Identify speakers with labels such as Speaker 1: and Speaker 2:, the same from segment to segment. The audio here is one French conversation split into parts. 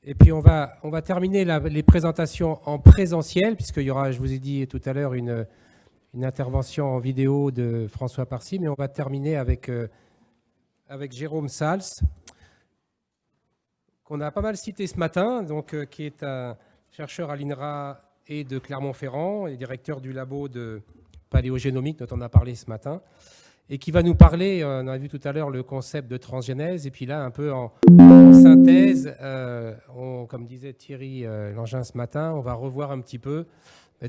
Speaker 1: Et puis on va terminer les présentations en présentiel, puisqu'il y aura, je vous ai dit tout à l'heure, une intervention en vidéo de François Parcy, mais on va terminer avec Jérôme Sals, qu'on a pas mal cité ce matin, donc, qui est un chercheur à l'INRA et de Clermont-Ferrand, et directeur du labo de paléogénomique dont on a parlé ce matin, et qui va nous parler, on a vu tout à l'heure le concept de transgénèse, et puis là, un peu en synthèse, comme disait Thierry Langin ce matin, on va revoir un petit peu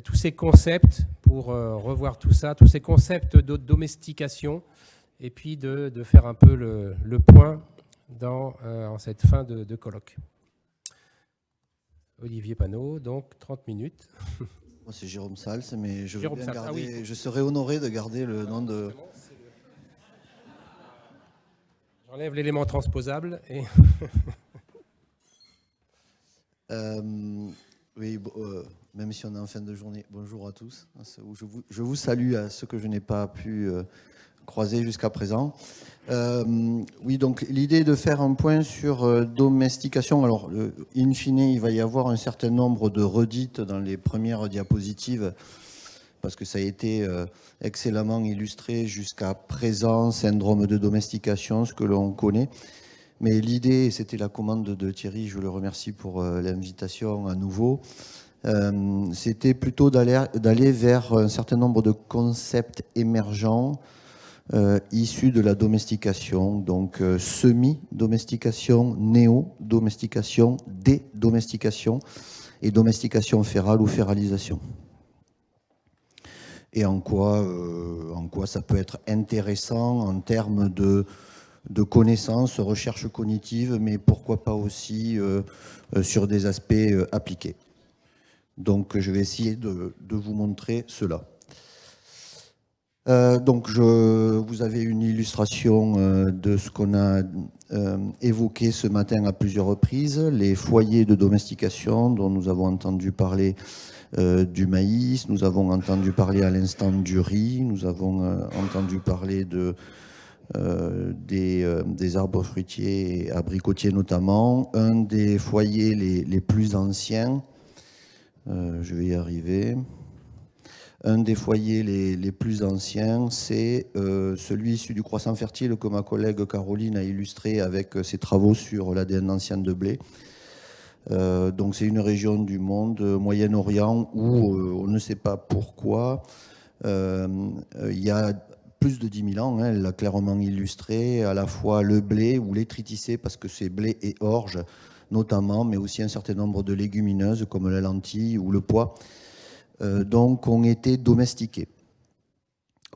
Speaker 1: tous ces concepts pour revoir tout ça, tous ces concepts de domestication, et puis de faire un peu le point en cette fin de colloque. Olivier Panot, donc 30 minutes.
Speaker 2: Moi, c'est Jérôme Sals, mais
Speaker 1: Oui.
Speaker 2: Je serais honoré de garder le nom de...
Speaker 1: J'enlève l'élément transposable. Et
Speaker 2: oui, même si on est en fin de journée, bonjour à tous. Je vous salue à ceux que je n'ai pas pu croiser jusqu'à présent. Oui, donc l'idée est de faire un point sur domestication. Alors, in fine, il va y avoir un certain nombre de redites dans les premières diapositives, parce que ça a été excellemment illustré jusqu'à présent, syndrome de domestication, ce que l'on connaît. Mais l'idée, c'était la commande de Thierry, je le remercie pour l'invitation à nouveau, c'était plutôt d'aller vers un certain nombre de concepts émergents issus de la domestication, donc semi-domestication, néo-domestication, dédomestication et domestication férale ou féralisation. Et en quoi ça peut être intéressant en termes de connaissances, recherche cognitive, mais pourquoi pas aussi sur des aspects appliqués. Donc je vais essayer de vous montrer cela. Donc vous avez une illustration de ce qu'on a évoqué ce matin à plusieurs reprises, les foyers de domestication dont nous avons entendu parler du maïs, nous avons entendu parler à l'instant du riz, nous avons entendu parler des arbres fruitiers et abricotiers notamment. Un des foyers les plus anciens, je vais y arriver, un des foyers les plus anciens, c'est celui issu du croissant fertile que ma collègue Caroline a illustré avec ses travaux sur l'ADN ancien de blé. Donc c'est une région du monde, Moyen-Orient, où on ne sait pas pourquoi, il y a plus de 10 000 ans, elle l'a clairement illustré, à la fois le blé ou les triticées, parce que c'est blé et orge notamment, mais aussi un certain nombre de légumineuses comme la lentille ou le pois, donc ont été domestiqués.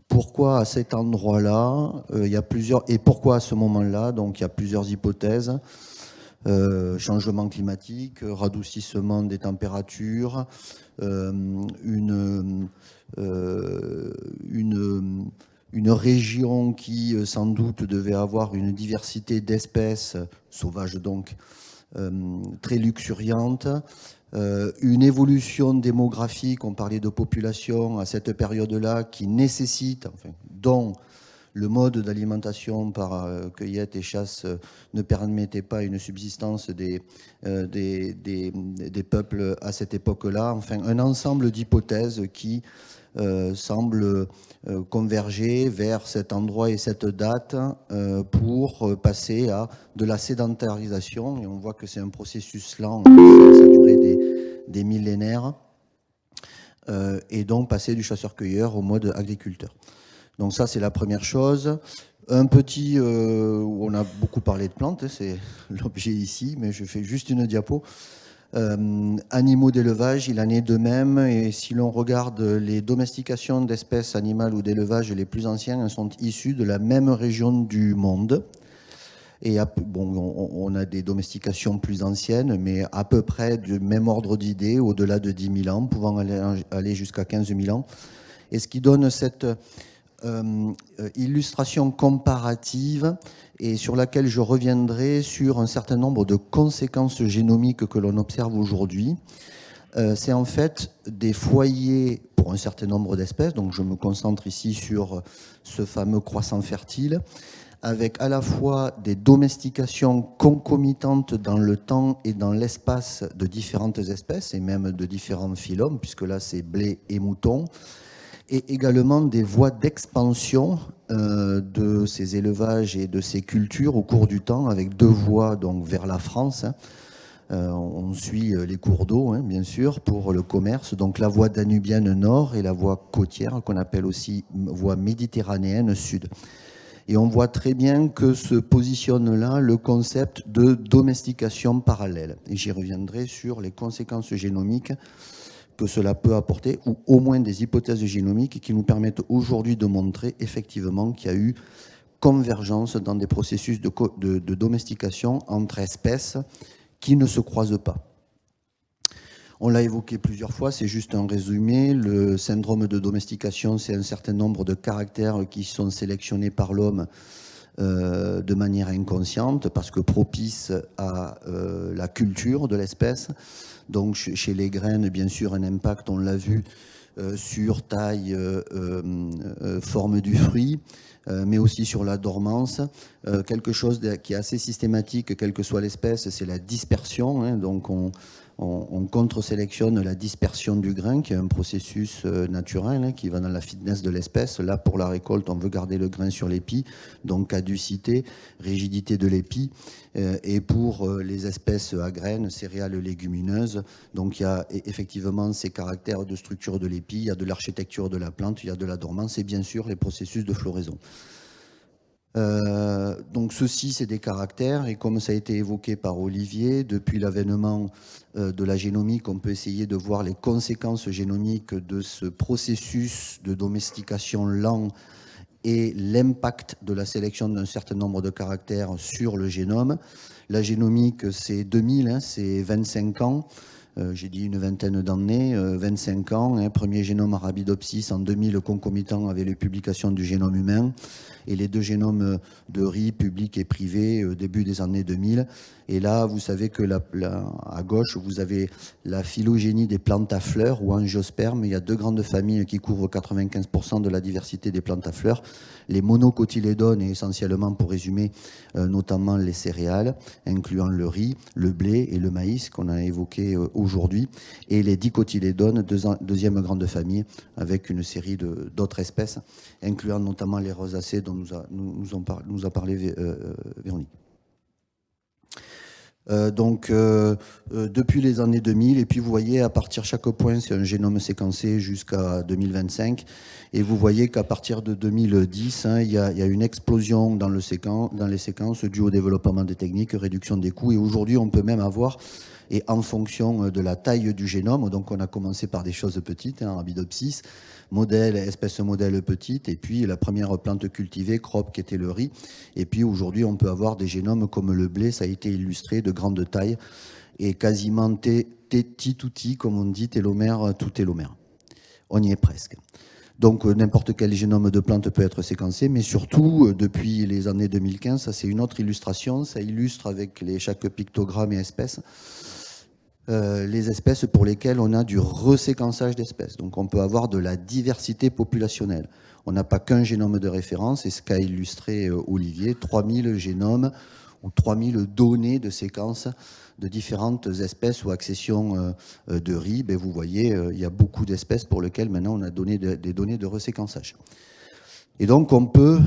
Speaker 2: Pourquoi à cet endroit-là, il y a plusieurs, et pourquoi à ce moment-là? Donc il y a plusieurs hypothèses. Changement climatique, radoucissement des températures, une région qui sans doute devait avoir une diversité d'espèces sauvages donc très luxuriante, une évolution démographique, on parlait de population à cette période-là qui nécessite, enfin, dont le mode d'alimentation par cueillette et chasse ne permettait pas une subsistance des peuples à cette époque-là. Enfin, un ensemble d'hypothèses qui semblent converger vers cet endroit et cette date pour passer à de la sédentarisation. Et on voit que c'est un processus lent, ça a duré des millénaires. Et donc passer du chasseur-cueilleur au mode agriculteur. Donc ça, c'est la première chose. Un petit, où on a beaucoup parlé de plantes, c'est l'objet ici, mais je fais juste une diapo. Animaux d'élevage, il en est de même. Et si l'on regarde les domestications d'espèces animales ou d'élevage les plus anciennes, elles sont issues de la même région du monde. Et bon, on a des domestications plus anciennes, mais à peu près du même ordre d'idées, au-delà de 10 000 ans, pouvant aller jusqu'à 15 000 ans. Et ce qui donne cette illustration comparative et sur laquelle je reviendrai sur un certain nombre de conséquences génomiques que l'on observe aujourd'hui. C'est en fait des foyers pour un certain nombre d'espèces, donc je me concentre ici sur ce fameux croissant fertile, avec à la fois des domestications concomitantes dans le temps et dans l'espace de différentes espèces, et même de différents phylums, puisque là c'est blé et mouton, et également des voies d'expansion de ces élevages et de ces cultures au cours du temps, avec deux voies donc, vers la France. On suit les cours d'eau, hein, bien sûr, pour le commerce. Donc la voie danubienne nord et la voie côtière, qu'on appelle aussi voie méditerranéenne sud. Et on voit très bien que se positionne là le concept de domestication parallèle. Et j'y reviendrai sur les conséquences génomiques que cela peut apporter, ou au moins des hypothèses génomiques qui nous permettent aujourd'hui de montrer effectivement qu'il y a eu convergence dans des processus de domestication entre espèces qui ne se croisent pas. On l'a évoqué plusieurs fois, c'est juste un résumé. Le syndrome de domestication, c'est un certain nombre de caractères qui sont sélectionnés par l'homme de manière inconsciente, parce que propice à la culture de l'espèce. Donc chez les graines, bien sûr, un impact, on l'a vu, sur taille, forme du fruit, mais aussi sur la dormance. Quelque chose qui est assez systématique, quelle que soit l'espèce, c'est la dispersion. Hein, donc on contre-sélectionne la dispersion du grain, qui est un processus naturel, hein, qui va dans la fitness de l'espèce. Là, pour la récolte, on veut garder le grain sur l'épi, donc caducité, rigidité de l'épi. Et pour les espèces à graines, céréales, légumineuses, donc il y a effectivement ces caractères de structure de l'épi, il y a de l'architecture de la plante, il y a de la dormance et bien sûr les processus de floraison. Donc ceci, c'est des caractères, et comme ça a été évoqué par Olivier, depuis l'avènement de la génomique, on peut essayer de voir les conséquences génomiques de ce processus de domestication lent et l'impact de la sélection d'un certain nombre de caractères sur le génome. La génomique, c'est 2000, hein, c'est 25 ans. J'ai dit une vingtaine d'années, 25 ans. Hein, premier génome Arabidopsis en 2000, concomitant avec les publications du génome humain. Et les deux génomes de riz, public et privé, début des années 2000. Et là, vous savez que à gauche, vous avez la phylogénie des plantes à fleurs, ou angiospermes. Il y a deux grandes familles qui couvrent 95% de la diversité des plantes à fleurs. Les monocotylédones, et essentiellement, pour résumer, notamment les céréales, incluant le riz, le blé et le maïs, qu'on a évoqué aujourd'hui. Et les dicotylédones, deuxième grande famille, avec une série d'autres espèces, incluant notamment les rosacées dont nous a parlé Véronique. Depuis les années 2000, et puis vous voyez, à partir chaque point, c'est un génome séquencé jusqu'à 2025, et vous voyez qu'à partir de 2010, hein, il y a une explosion dans les séquences dues au développement des techniques, réduction des coûts, et aujourd'hui, on peut même avoir, et en fonction de la taille du génome, donc on a commencé par des choses petites, hein, Arabidopsis, espèce modèle petite, et puis la première plante cultivée, crop, qui était le riz. Et puis aujourd'hui, on peut avoir des génomes comme le blé, ça a été illustré, de grande taille, et quasiment T-tout-T, comme on dit, télomère, tout télomère. On y est presque. Donc n'importe quel génome de plante peut être séquencé, mais surtout, depuis les années 2015, ça c'est une autre illustration, ça illustre avec chaque pictogramme et espèce, les espèces pour lesquelles on a du reséquençage d'espèces. Donc on peut avoir de la diversité populationnelle. On n'a pas qu'un génome de référence, et ce qu'a illustré Olivier, 3000 génomes ou 3000 données de séquences de différentes espèces ou accessions de riz. Ben vous voyez, il y a beaucoup d'espèces pour lesquelles maintenant on a des données de reséquençage. Et donc on peut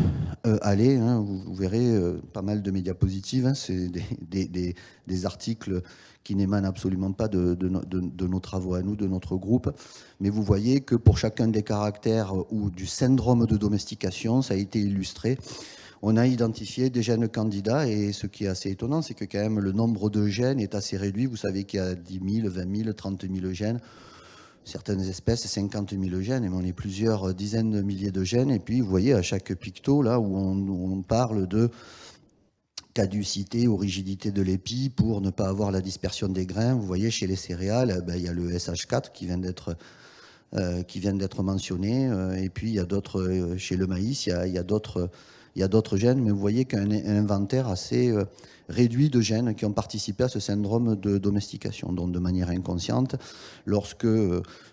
Speaker 2: aller, hein, vous verrez pas mal de médiapositives, hein, c'est des articles qui n'émanent absolument pas de nos travaux à nous, de notre groupe, mais vous voyez que pour chacun des caractères ou du syndrome de domestication, ça a été illustré, on a identifié des gènes candidats, et ce qui est assez étonnant, c'est que quand même le nombre de gènes est assez réduit. Vous savez qu'il y a 10 000, 20 000, 30 000 gènes. Certaines espèces, 50 000 gènes, mais on est plusieurs dizaines de milliers de gènes. Et puis, vous voyez, à chaque picto, là où on parle de caducité ou rigidité de l'épi pour ne pas avoir la dispersion des grains, vous voyez, chez les céréales, il y a le SH4 qui vient d'être mentionné. Et puis, il y a d'autres, chez le maïs, il y a d'autres il y a d'autres gènes, mais vous voyez qu'il y a un inventaire assez réduit de gènes qui ont participé à ce syndrome de domestication, donc de manière inconsciente. Lorsque,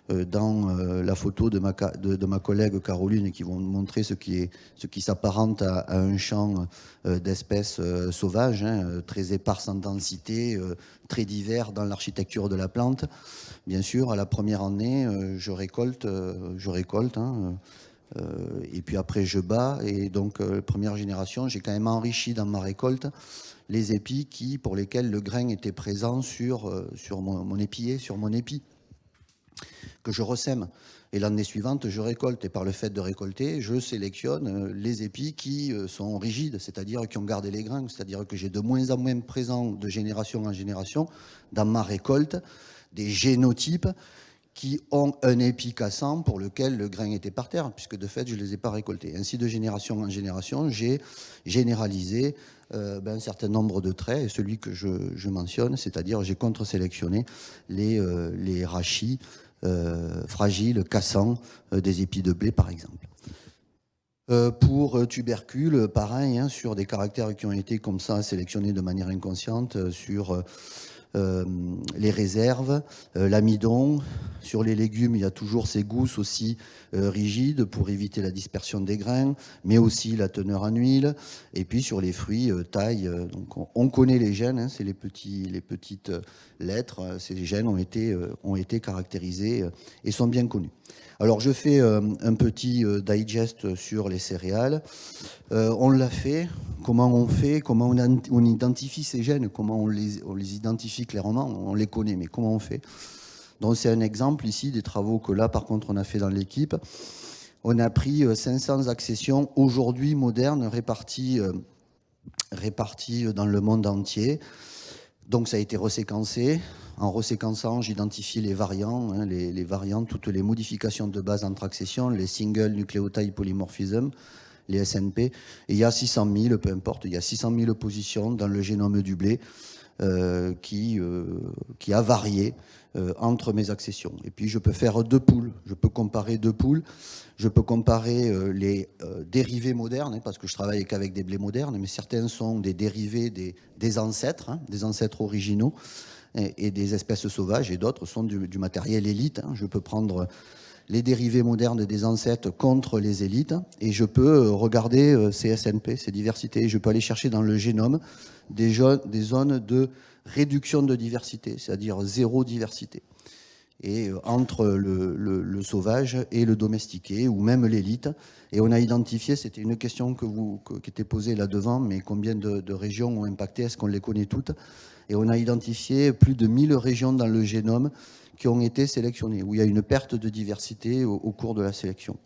Speaker 2: dans la photo de ma collègue Caroline, qui vont montrer ce qui s'apparente à un champ d'espèces sauvages, hein, très éparses en densité, très divers dans l'architecture de la plante, bien sûr, à la première année, je récolte, hein, et puis après je bats, et donc première génération, j'ai quand même enrichi dans ma récolte les épis pour lesquels le grain était présent sur mon épillet, sur mon épi, que je ressème. Et l'année suivante, je récolte. Et par le fait de récolter, je sélectionne les épis qui sont rigides, c'est-à-dire qui ont gardé les grains. C'est-à-dire que j'ai de moins en moins présent de génération en génération dans ma récolte des génotypes qui ont un épi cassant pour lequel le grain était par terre, puisque de fait, je ne les ai pas récoltés. Ainsi, de génération en génération, j'ai généralisé un certain nombre de traits, et celui que je mentionne, c'est-à-dire j'ai contre-sélectionné les rachis fragiles, cassants des épis de blé, par exemple. Pour tubercules, pareil, hein, sur des caractères qui ont été comme ça sélectionnés de manière inconsciente, sur les réserves, l'amidon. Sur les légumes, il y a toujours ces gousses aussi rigides pour éviter la dispersion des grains, mais aussi la teneur en huile. Et puis sur les fruits, taille. Donc on connaît les gènes, hein, c'est les petites lettres. Ces gènes ont été caractérisés et sont bien connus. Alors je fais un petit digest sur les céréales. On l'a fait. Comment on fait? Comment on identifie ces gènes? Comment on les identifie clairement? On les connaît, mais comment on fait? Donc c'est un exemple ici des travaux que là, par contre, on a fait dans l'équipe. On a pris 500 accessions aujourd'hui modernes réparties dans le monde entier. Donc ça a été reséquencé. En reséquençant, j'identifie les variants, hein, les variants, toutes les modifications de base entre accessions, les single nucléotide polymorphism, les SNP. Et il y a 600 000, peu importe, il y a 600 000 positions dans le génome du blé qui a varié entre mes accessions. Et puis je peux faire deux poules, je peux comparer deux poules, je peux comparer les dérivés modernes, hein, parce que je travaille qu'avec des blés modernes, mais certains sont des dérivés des ancêtres, hein, des ancêtres originaux et des espèces sauvages, et d'autres sont du matériel élite. Hein. Je peux prendre les dérivés modernes des ancêtres contre les élites, et je peux regarder ces SNP, ces diversités. Je peux aller chercher dans le génome des zones de réduction de diversité, c'est-à-dire zéro diversité. Et entre le sauvage et le domestiqué, ou même l'élite. Et on a identifié, c'était une question qui était posée là devant, mais combien de régions ont impacté? Est-ce qu'on les connaît toutes? Et on a identifié plus de 1000 régions dans le génome qui ont été sélectionnées, où il y a une perte de diversité au cours de la sélection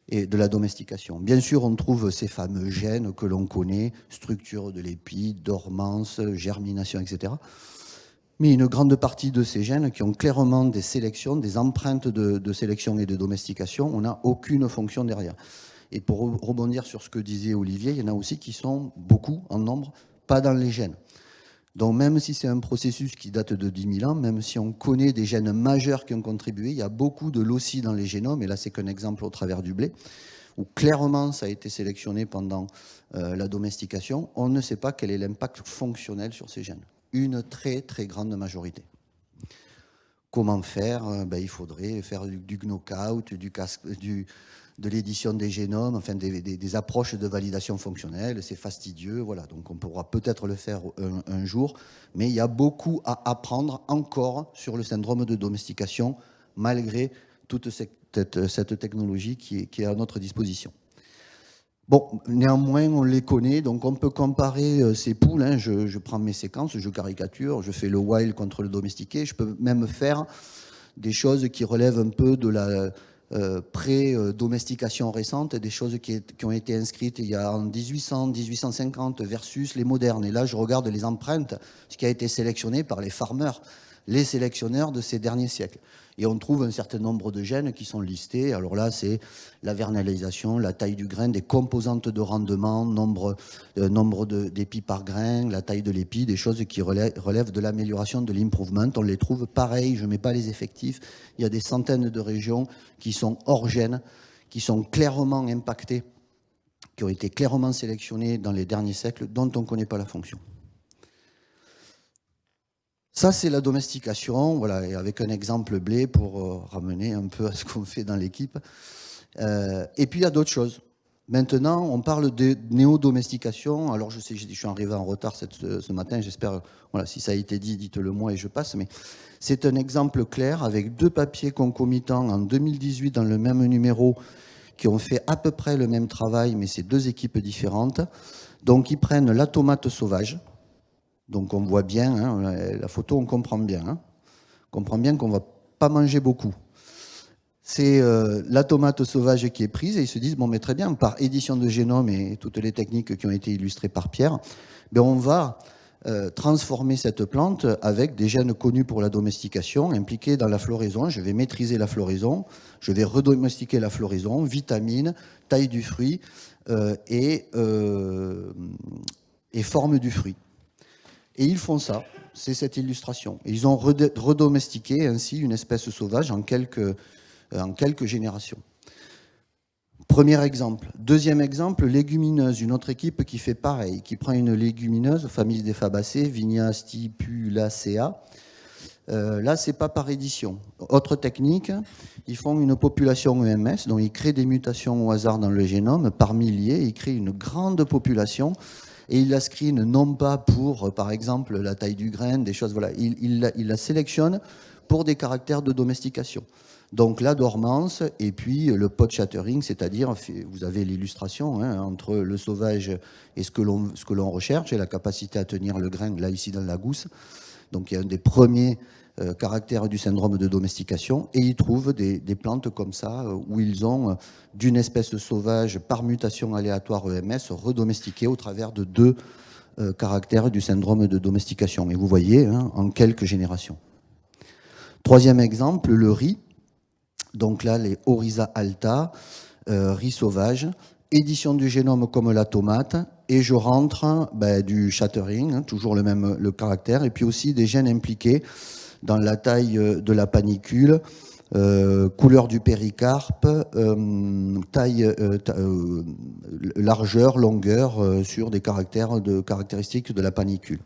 Speaker 2: et de la domestication. Bien sûr, on trouve ces fameux gènes que l'on connaît, structure de l'épi, dormance, germination, etc. Mais une grande partie de ces gènes qui ont clairement des sélections, des empreintes de sélection et de domestication, on n'a aucune fonction derrière. Et pour rebondir sur ce que disait Olivier, il y en a aussi qui sont beaucoup, en nombre, pas dans les gènes. Donc même si c'est un processus qui date de 10 000 ans, même si on connaît des gènes majeurs qui ont contribué, il y a beaucoup de loci dans les génomes, et là c'est qu'un exemple au travers du blé, où clairement ça a été sélectionné pendant la domestication, on ne sait pas quel est l'impact fonctionnel sur ces gènes. Une très très grande majorité. Comment faire? Il faudrait faire du knockout, de l'édition des génomes, enfin des approches de validation fonctionnelle. C'est fastidieux, voilà. Donc on pourra peut-être le faire un jour, mais il y a beaucoup à apprendre encore sur le syndrome de domestication, malgré toute cette technologie qui est à notre disposition. Bon, néanmoins, on les connaît, donc on peut comparer ces poules. Hein, je prends mes séquences, je caricature, je fais le wild contre le domestiqué. Je peux même faire des choses qui relèvent un peu de la pré-domestication récente, des choses qui ont été inscrites il y a en 1800, 1850 versus les modernes. Et là, je regarde les empreintes, ce qui a été sélectionné par les farmers, les sélectionneurs de ces derniers siècles. Et on trouve un certain nombre de gènes qui sont listés. Alors là, c'est la vernalisation, la taille du grain, des composantes de rendement, nombre d'épis par grain, la taille de l'épi, des choses qui relèvent de l'amélioration, de l'improvement. On les trouve pareil, je ne mets pas les effectifs. Il y a des centaines de régions qui sont hors gènes, qui sont clairement impactées, qui ont été clairement sélectionnés dans les derniers siècles, dont on ne connaît pas la fonction. Ça, c'est la domestication, voilà, et avec un exemple blé pour ramener un peu à ce qu'on fait dans l'équipe. Et puis, il y a d'autres choses. Maintenant, on parle de néo-domestication. Alors, je sais, je suis arrivé en retard ce matin, j'espère, voilà, si ça a été dit, dites-le moi et je passe, mais c'est un exemple clair avec 2 papiers concomitants en 2018 dans le même numéro qui ont fait à peu près le même travail, mais c'est 2 équipes différentes. Donc, ils prennent la tomate sauvage. Donc on voit bien, hein, la photo, on comprend bien. Hein. On comprend bien qu'on ne va pas manger beaucoup. C'est la tomate sauvage qui est prise et ils se disent, bon mais très bien, par édition de génome et toutes les techniques qui ont été illustrées par Pierre, ben on va transformer cette plante avec des gènes connus pour la domestication, impliqués dans la floraison. Je vais maîtriser la floraison, je vais redomestiquer la floraison, vitamines, taille du fruit et forme du fruit. Et ils font ça, c'est cette illustration. Et ils ont redomestiqué ainsi une espèce sauvage en quelques générations. Premier exemple. Deuxième exemple, légumineuse. Une autre équipe qui fait pareil, qui prend une légumineuse, famille des Fabacées, Vigna stipulacea. Là, c'est pas par édition. Autre technique, ils font une population EMS, donc ils créent des mutations au hasard dans le génome, par milliers, ils créent une grande population, et ils la screenent non pas pour, par exemple, la taille du grain, des choses, voilà, ils la sélectionnent pour des caractères de domestication. Donc la dormance et puis le pot shattering, c'est-à-dire, vous avez l'illustration hein, entre le sauvage et ce que l'on recherche, et la capacité à tenir le grain, là ici dans la gousse. Donc il y a un des premiers caractères du syndrome de domestication, et ils trouvent des plantes comme ça, où ils ont d'une espèce sauvage par mutation aléatoire EMS redomestiquée au travers de 2 caractères du syndrome de domestication. Et vous voyez, hein, en quelques générations. Troisième exemple, le riz. Donc là, les Oryza alta, riz sauvage, édition du génome comme la tomate, et je rentre du shattering, hein, toujours le caractère, et puis aussi des gènes impliqués dans la taille de la panicule, couleur du péricarpe, taille, largeur, longueur, sur des caractéristiques de la panicule.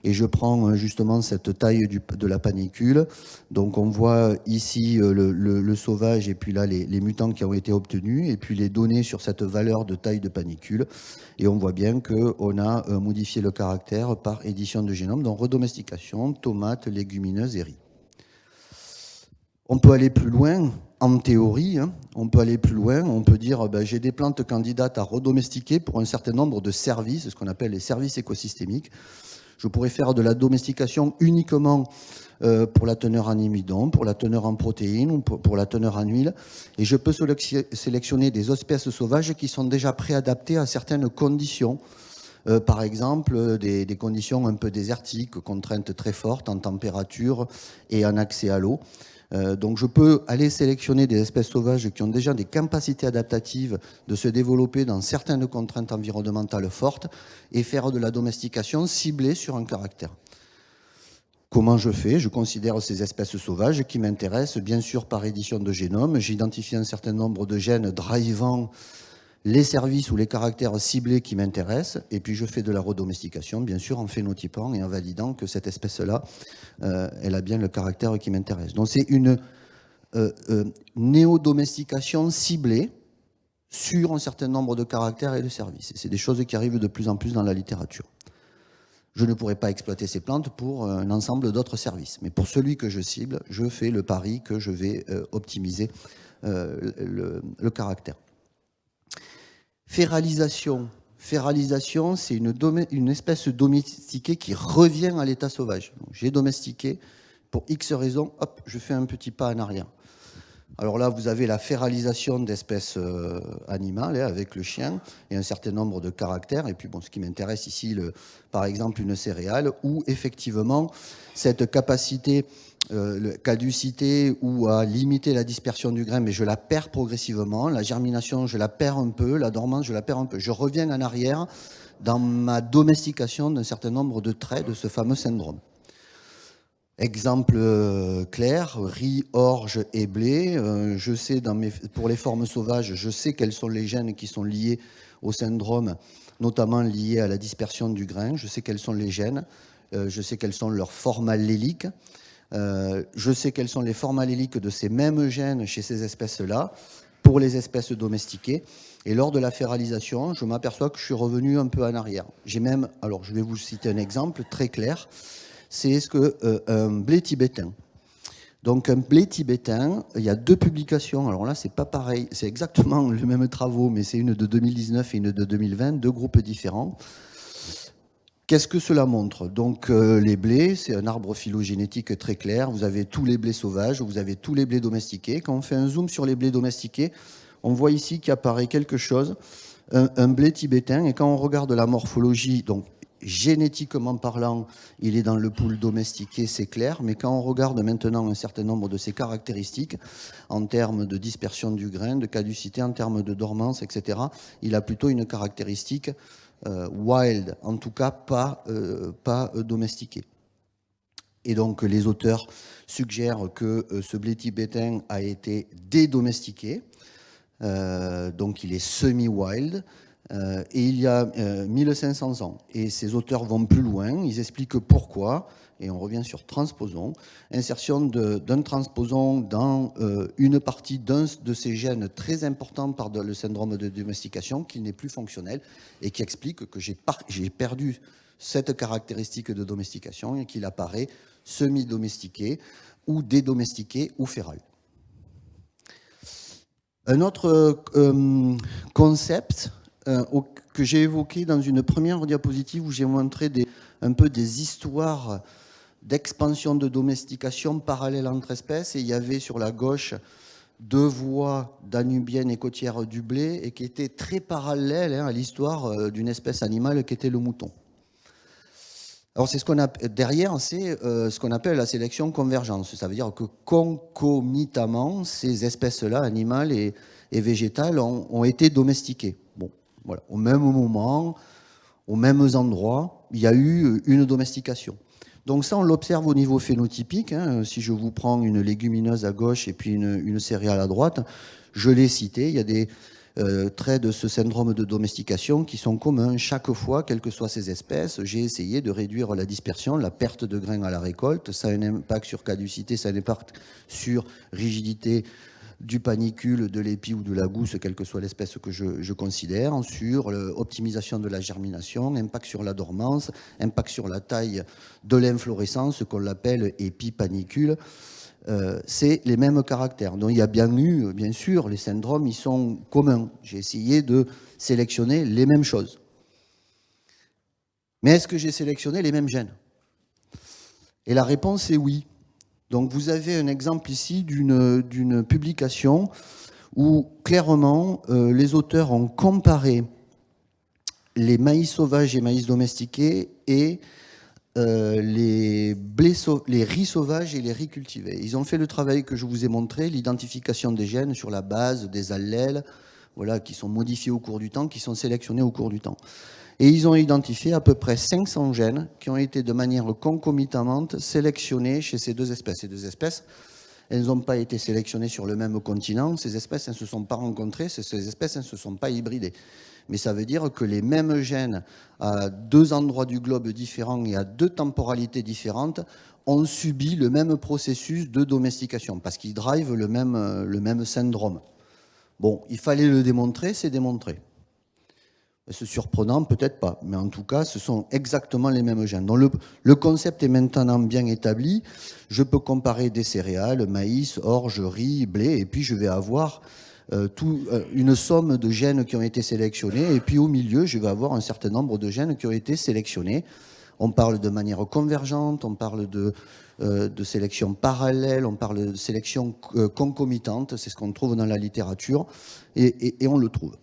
Speaker 2: Et je prends justement cette taille de la panicule. Donc on voit ici le sauvage et puis là les mutants qui ont été obtenus et puis les données sur cette valeur de taille de panicule. Et on voit bien qu'on a modifié le caractère par édition de génome, donc redomestication, tomates, légumineuses et riz. On peut aller plus loin, en théorie, hein, on peut aller plus loin, on peut dire j'ai des plantes candidates à redomestiquer pour un certain nombre de services, ce qu'on appelle les services écosystémiques. Je pourrais faire de la domestication uniquement pour la teneur en amidon, pour la teneur en protéines ou pour la teneur en huile. Et je peux sélectionner des espèces sauvages qui sont déjà préadaptées à certaines conditions. Par exemple, des conditions un peu désertiques, contraintes très fortes en température et en accès à l'eau. Donc je peux aller sélectionner des espèces sauvages qui ont déjà des capacités adaptatives de se développer dans certaines contraintes environnementales fortes et faire de la domestication ciblée sur un caractère. Comment je fais? Je considère ces espèces sauvages qui m'intéressent, bien sûr par édition de génome. J'identifie un certain nombre de gènes drivant les services ou les caractères ciblés qui m'intéressent, et puis je fais de la redomestication, bien sûr, en phénotypant et en validant que cette espèce-là, elle a bien le caractère qui m'intéresse. Donc c'est une néo-domestication ciblée sur un certain nombre de caractères et de services. Et c'est des choses qui arrivent de plus en plus dans la littérature. Je ne pourrais pas exploiter ces plantes pour un ensemble d'autres services. Mais pour celui que je cible, je fais le pari que je vais optimiser le caractère. Féralisation. Féralisation, c'est une espèce domestiquée qui revient à l'état sauvage. J'ai domestiqué, pour X raisons, hop, je fais un petit pas en arrière. Alors là, vous avez la féralisation d'espèces animales, avec le chien, et un certain nombre de caractères. Et puis, bon, ce qui m'intéresse ici, par exemple, une céréale, où effectivement, cette capacité caducité ou à limiter la dispersion du grain, mais je la perds progressivement. La germination, je la perds un peu. La dormance, je la perds un peu. Je reviens en arrière dans ma domestication d'un certain nombre de traits de ce fameux syndrome. Exemple clair, riz, orge et blé. Je sais, pour les formes sauvages, je sais quels sont les gènes qui sont liés au syndrome, notamment liés à la dispersion du grain. Je sais quels sont les gènes, je sais quels sont leurs formes alléliques, je sais quels sont les formes alléliques de ces mêmes gènes chez ces espèces-là, pour les espèces domestiquées. Et lors de la féralisation, je m'aperçois que je suis revenu un peu en arrière. J'ai même, alors je vais vous citer un exemple très clair, c'est un blé tibétain. Donc un blé tibétain, il y a 2 publications, alors là c'est pas pareil, c'est exactement les mêmes travaux, mais c'est une de 2019 et une de 2020, 2 groupes différents. Qu'est-ce que cela montre? Donc les blés, c'est un arbre phylogénétique très clair, vous avez tous les blés sauvages, vous avez tous les blés domestiqués. Quand on fait un zoom sur les blés domestiqués, on voit ici qu'apparaît quelque chose, un blé tibétain, et quand on regarde la morphologie, donc génétiquement parlant, il est dans le pool domestiqué, c'est clair, mais quand on regarde maintenant un certain nombre de ses caractéristiques, en termes de dispersion du grain, de caducité, en termes de dormance, etc., il a plutôt une caractéristique wild, en tout cas pas domestiqué. Et donc les auteurs suggèrent que ce blé tibétain a été dédomestiqué, donc il est semi-wild, et il y a 1500 ans. Et ces auteurs vont plus loin, ils expliquent pourquoi, et on revient sur transposon, insertion d'un transposon dans une partie d'un de ces gènes très importants par le syndrome de domestication, qui n'est plus fonctionnel, et qui explique que j'ai perdu cette caractéristique de domestication et qu'il apparaît semi-domestiqué, ou dédomestiqué, ou féral. Un autre concept que j'ai évoqué dans une première diapositive où j'ai montré un peu des histoires d'expansion de domestication parallèles entre espèces, et il y avait sur la gauche 2 voies danubiennes et côtières du blé et qui étaient très parallèles à l'histoire d'une espèce animale qui était le mouton. Alors c'est derrière, c'est ce qu'on appelle la sélection convergence. Ça veut dire que concomitamment, ces espèces-là, animales et végétales, ont été domestiquées. Bon, voilà. Au même moment, aux mêmes endroits, il y a eu une domestication. Donc ça, on l'observe au niveau phénotypique. Si je vous prends une légumineuse à gauche et puis une céréale à droite, je l'ai cité, il y a des traits de ce syndrome de domestication qui sont communs. Chaque fois, quelles que soient ces espèces, j'ai essayé de réduire la dispersion, la perte de grains à la récolte. Ça a un impact sur caducité, ça a un impact sur rigidité du panicule, de l'épi ou de la gousse, quelle que soit l'espèce que je considère, sur l'optimisation de la germination, impact sur la dormance, impact sur la taille de l'inflorescence, qu'on l'appelle épi-panicule. C'est les mêmes caractères. Donc il y a bien sûr, les syndromes, ils sont communs. J'ai essayé de sélectionner les mêmes choses. Mais est-ce que j'ai sélectionné les mêmes gènes? Et la réponse est oui. Donc vous avez un exemple ici d'une publication où clairement les auteurs ont comparé les maïs sauvages et maïs domestiqués et les riz sauvages et les riz cultivés. Ils ont fait le travail que je vous ai montré, l'identification des gènes sur la base des allèles, voilà, qui sont modifiés au cours du temps, qui sont sélectionnés au cours du temps. Et ils ont identifié à peu près 500 gènes qui ont été de manière concomitante sélectionnés chez ces 2 espèces. Ces 2 espèces, elles n'ont pas été sélectionnées sur le même continent, ces espèces elles ne se sont pas rencontrées, ces espèces elles ne se sont pas hybridées. Mais ça veut dire que les mêmes gènes à 2 endroits du globe différents et à 2 temporalités différentes ont subi le même processus de domestication, parce qu'ils drivent le même syndrome. Bon, il fallait le démontrer, c'est démontré. C'est surprenant, peut-être pas, mais en tout cas, ce sont exactement les mêmes gènes. Donc le concept est maintenant bien établi. Je peux comparer des céréales, maïs, orge, riz, blé, et puis je vais avoir une somme de gènes qui ont été sélectionnés, et puis au milieu, je vais avoir un certain nombre de gènes qui ont été sélectionnés. On parle de manière convergente, on parle de sélection parallèle, on parle de sélection concomitante, c'est ce qu'on trouve dans la littérature, et on le trouve.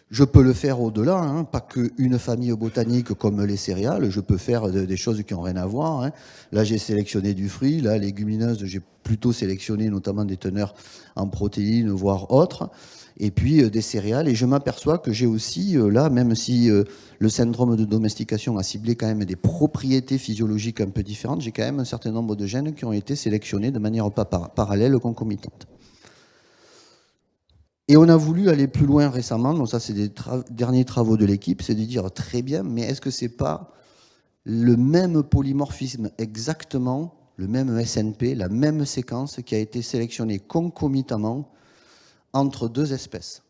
Speaker 2: Je peux le faire au-delà, pas qu'une famille botanique comme les céréales, je peux faire des choses qui n'ont rien à voir. Là, j'ai sélectionné du fruit, là, légumineuse, j'ai plutôt sélectionné notamment des teneurs en protéines, voire autres, et puis des céréales. Et je m'aperçois que j'ai aussi, là, même si le syndrome de domestication a ciblé quand même des propriétés physiologiques un peu différentes, j'ai quand même un certain nombre de gènes qui ont été sélectionnés de manière pas parallèle, concomitante. Et on a voulu aller plus loin récemment, donc ça c'est des derniers travaux de l'équipe, c'est de dire très bien, mais est-ce que c'est pas le même polymorphisme exactement, le même SNP, la même séquence qui a été sélectionnée concomitamment entre deux espèces?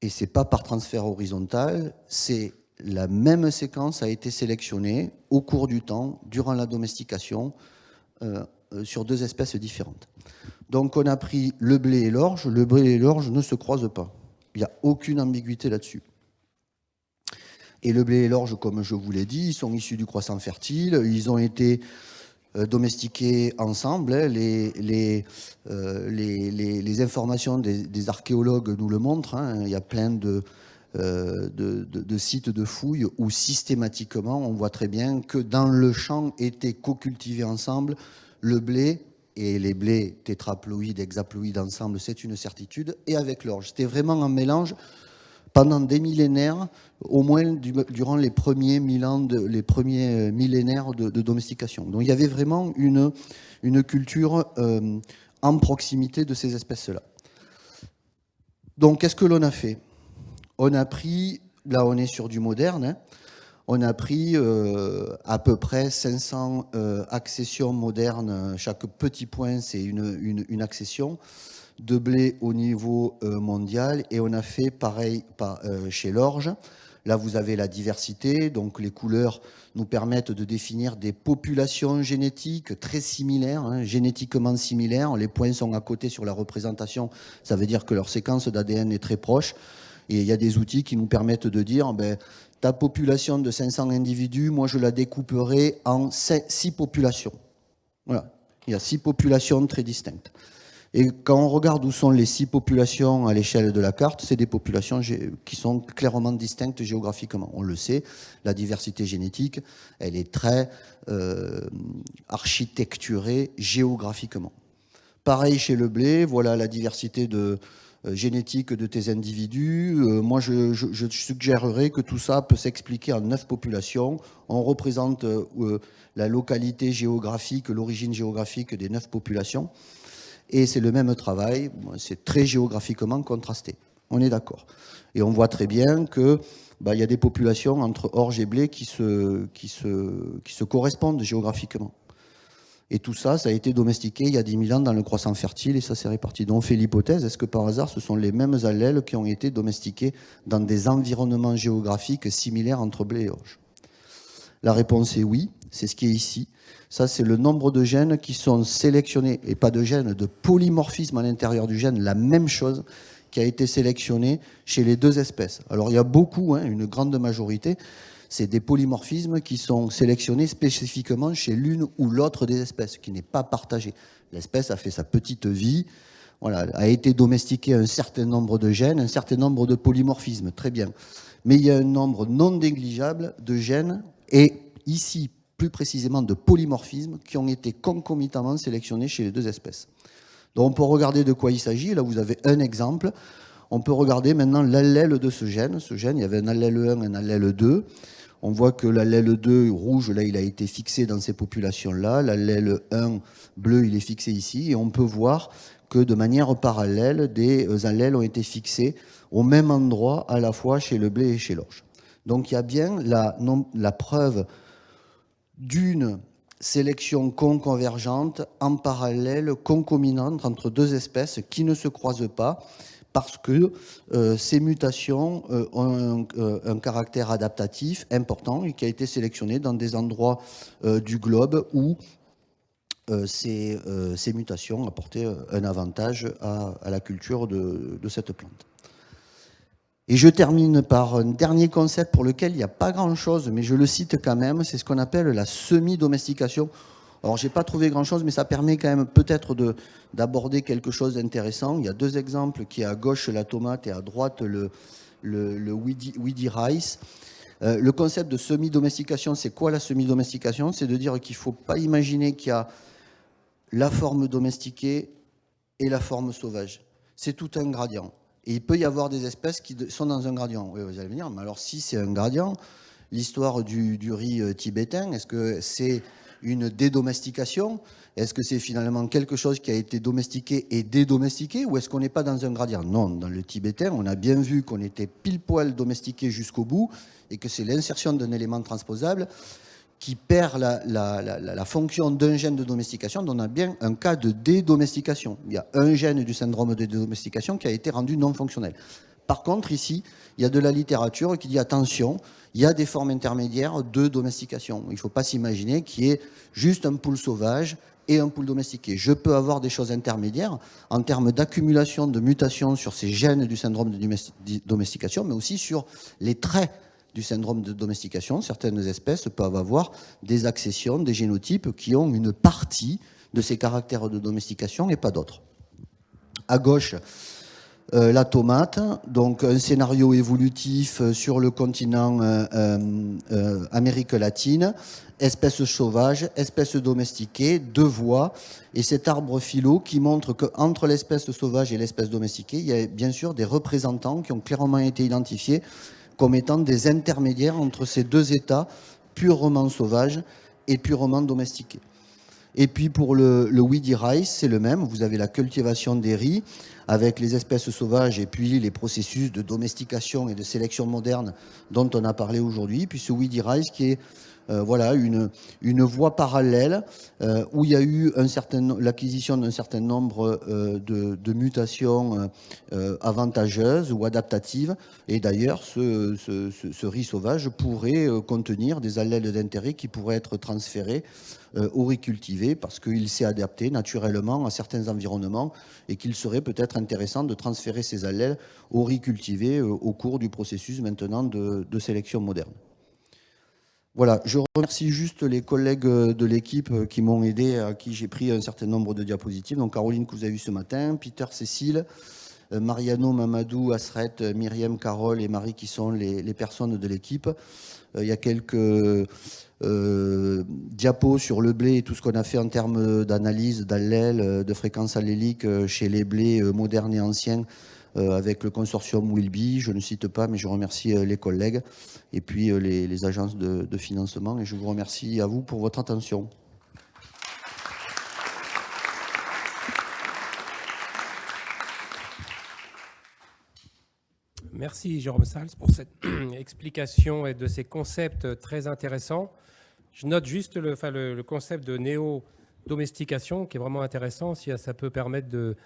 Speaker 2: Et c'est pas par transfert horizontal, c'est la même séquence a été sélectionnée au cours du temps, durant la domestication, sur deux espèces différentes. Donc on a pris le blé et l'orge. Le blé et l'orge ne se croisent pas. Il n'y a aucune ambiguïté là-dessus. Et le blé et l'orge, comme je vous l'ai dit, ils sont issus du croissant fertile. Ils ont été domestiqués ensemble. Les informations des archéologues nous le montrent. Il y a plein de sites de fouilles où systématiquement on voit très bien que dans le champ étaient co-cultivés ensemble le blé et les blés tétraploïdes, hexaploïdes ensemble, c'est une certitude, et avec l'orge. C'était vraiment un mélange pendant des millénaires, au moins durant les premiers millénaires de domestication. Donc il y avait vraiment une culture en proximité de ces espèces-là. Donc qu'est-ce que l'on a fait? On a pris, là on est sur du moderne, on a pris à peu près 500 accessions modernes. Chaque petit point, c'est une accession de blé au niveau mondial. Et on a fait pareil chez l'orge. Là, vous avez la diversité. Donc, les couleurs nous permettent de définir des populations génétiques très similaires, génétiquement similaires. Les points sont à côté sur la représentation. Ça veut dire que leur séquence d'ADN est très proche. Et il y a des outils qui nous permettent de dire, ta population de 500 individus, moi je la découperai en 6 populations. Voilà, il y a 6 populations très distinctes. Et quand on regarde où sont les 6 populations à l'échelle de la carte, c'est des populations qui sont clairement distinctes géographiquement. On le sait, la diversité génétique, elle est très architecturée géographiquement. Pareil chez le blé, voilà la diversité génétique de tes individus. Moi, je suggérerais que tout ça peut s'expliquer en 9 populations. On représente la localité géographique, l'origine géographique des 9 populations. Et c'est le même travail, c'est très géographiquement contrasté. On est d'accord. Et on voit très bien que il y a des populations entre orge et blé qui se correspondent géographiquement. Et tout ça, ça a été domestiqué il y a 10 000 ans dans le croissant fertile et ça s'est réparti. Donc on fait l'hypothèse, est-ce que par hasard, ce sont les mêmes allèles qui ont été domestiqués dans des environnements géographiques similaires entre blé et orge? La réponse est oui, c'est ce qui est ici. Ça, c'est le nombre de gènes qui sont sélectionnés, et pas de gènes, de polymorphisme à l'intérieur du gène, la même chose qui a été sélectionné chez les deux espèces. Alors il y a beaucoup, une grande majorité, c'est des polymorphismes qui sont sélectionnés spécifiquement chez l'une ou l'autre des espèces, qui n'est pas partagée. L'espèce a fait sa petite vie, voilà, a été domestiquée un certain nombre de gènes, un certain nombre de polymorphismes, très bien. Mais il y a un nombre non négligeable de gènes, et ici, plus précisément de polymorphismes, qui ont été concomitamment sélectionnés chez les deux espèces. Donc on peut regarder de quoi il s'agit. Là, vous avez un exemple. On peut regarder maintenant l'allèle de ce gène. Ce gène, il y avait un allèle 1, un allèle 2. On voit que l'allèle 2 rouge, là, il a été fixé dans ces populations-là. L'allèle 1 bleu, il est fixé ici. Et on peut voir que de manière parallèle, des allèles ont été fixés au même endroit, à la fois chez le blé et chez l'orge. Donc il y a bien la preuve d'une sélection conconvergente, en parallèle, concomitante entre deux espèces qui ne se croisent pas, parce que ces mutations ont un caractère adaptatif important et qui a été sélectionné dans des endroits du globe où ces mutations apportaient un avantage à la culture de cette plante. Et je termine par un dernier concept pour lequel il n'y a pas grand-chose, mais je le cite quand même, c'est ce qu'on appelle la semi-domestication. Alors, je n'ai pas trouvé grand-chose, mais ça permet quand même peut-être d'aborder quelque chose d'intéressant. Il y a 2 exemples, qui est à gauche la tomate et à droite le Weedy rice. Le concept de semi-domestication, c'est quoi la semi-domestication? C'est de dire qu'il ne faut pas imaginer qu'il y a la forme domestiquée et la forme sauvage. C'est tout un gradient. Et il peut y avoir des espèces qui sont dans un gradient. Oui, vous allez me dire, mais alors si c'est un gradient, l'histoire du riz tibétain, est-ce que c'est une dédomestication? Est-ce que c'est finalement quelque chose qui a été domestiqué et dédomestiqué, ou est-ce qu'on n'est pas dans un gradient? Non, dans le tibétain, on a bien vu qu'on était pile poil domestiqué jusqu'au bout et que c'est l'insertion d'un élément transposable qui perd la fonction d'un gène de domestication, dont on a bien un cas de dédomestication. Il y a un gène du syndrome de dédomestication qui a été rendu non fonctionnel. Par contre, ici, il y a de la littérature qui dit attention, il y a des formes intermédiaires de domestication. Il ne faut pas s'imaginer qu'il y ait juste un poule sauvage et un poule domestiqué. Je peux avoir des choses intermédiaires en termes d'accumulation de mutations sur ces gènes du syndrome de domestication, mais aussi sur les traits du syndrome de domestication. Certaines espèces peuvent avoir des accessions, des génotypes qui ont une partie de ces caractères de domestication et pas d'autres. À gauche, la tomate, donc un scénario évolutif sur le continent Amérique latine, espèces sauvages, espèces domestiquées, deux voies, et cet arbre philo qui montre qu'entre l'espèce sauvage et l'espèce domestiquée, il y a bien sûr des représentants qui ont clairement été identifiés comme étant des intermédiaires entre ces deux états purement sauvages et purement domestiqués. Et puis pour le Weedy Rice, c'est le même. Vous avez la cultivation des riz avec les espèces sauvages et puis les processus de domestication et de sélection moderne dont on a parlé aujourd'hui. Puis ce Weedy Rice qui est voilà, une voie parallèle où il y a eu l'acquisition d'un certain nombre de mutations avantageuses ou adaptatives. Et d'ailleurs, ce riz sauvage pourrait contenir des allèles d'intérêt qui pourraient être transférés au riz cultivé parce qu'il s'est adapté naturellement à certains environnements et qu'il serait peut-être intéressant de transférer ces allèles au riz cultivé au cours du processus maintenant de sélection moderne. Voilà, je remercie juste les collègues de l'équipe qui m'ont aidé, à qui j'ai pris un certain nombre de diapositives. Donc Caroline que vous avez vue ce matin, Peter, Cécile, Mariano, Mamadou, Asret, Myriam, Carole et Marie qui sont les personnes de l'équipe. Il y a quelques diapos sur le blé et tout ce qu'on a fait en termes d'analyse d'allèles, de fréquences alléliques chez les blés modernes et anciens avec le consortium Wilby. Je ne cite pas, mais je remercie les collègues et puis les agences de financement. Et je vous remercie à vous pour votre attention.
Speaker 1: Merci Jérôme Sals pour cette explication et de ces concepts très intéressants. Je note juste le concept de néo-domestication qui est vraiment intéressant, si ça peut permettre de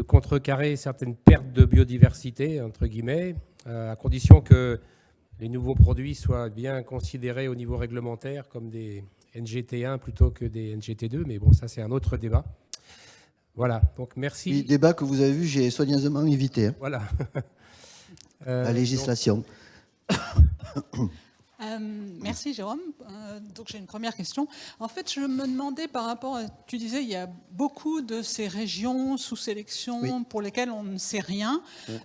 Speaker 1: contrecarrer certaines pertes de biodiversité, entre guillemets, à condition que les nouveaux produits soient bien considérés au niveau réglementaire comme des NGT1 plutôt que des NGT2, mais bon, ça c'est un autre débat. Voilà, donc merci.
Speaker 2: Oui, débat que vous avez vu, j'ai soigneusement évité. Hein.
Speaker 1: Voilà.
Speaker 2: La législation.
Speaker 3: Merci Jérôme. Donc j'ai une première question. En fait, je me demandais par rapport, tu disais, il y a beaucoup de ces régions sous sélection oui. pour lesquelles on ne sait rien. Oui.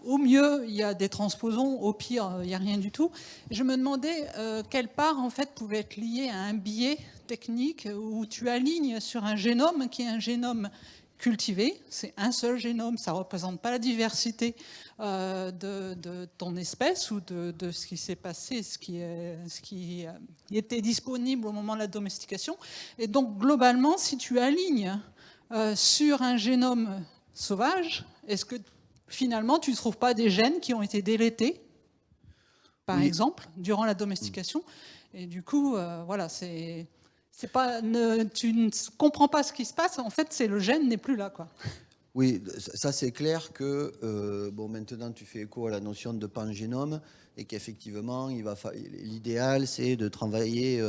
Speaker 3: Au mieux, il y a des transposons, au pire, il n'y a rien du tout. Je me demandais quelle part en fait pouvait être liée à un biais technique où tu alignes sur un génome qui est un génome cultivé, c'est un seul génome, ça ne représente pas la diversité de ton espèce ou de ce qui s'est passé, ce qui était disponible au moment de la domestication. Et donc, globalement, si tu alignes sur un génome sauvage, est-ce que finalement, tu ne trouves pas des gènes qui ont été délétés, par oui. exemple, durant la domestication? Et du coup, voilà, c'est... tu ne comprends pas ce qui se passe, en fait, c'est le gène n'est plus là, quoi.
Speaker 2: Oui, ça c'est clair que bon, maintenant tu fais écho à la notion de pangénome et qu'effectivement, l'idéal c'est de travailler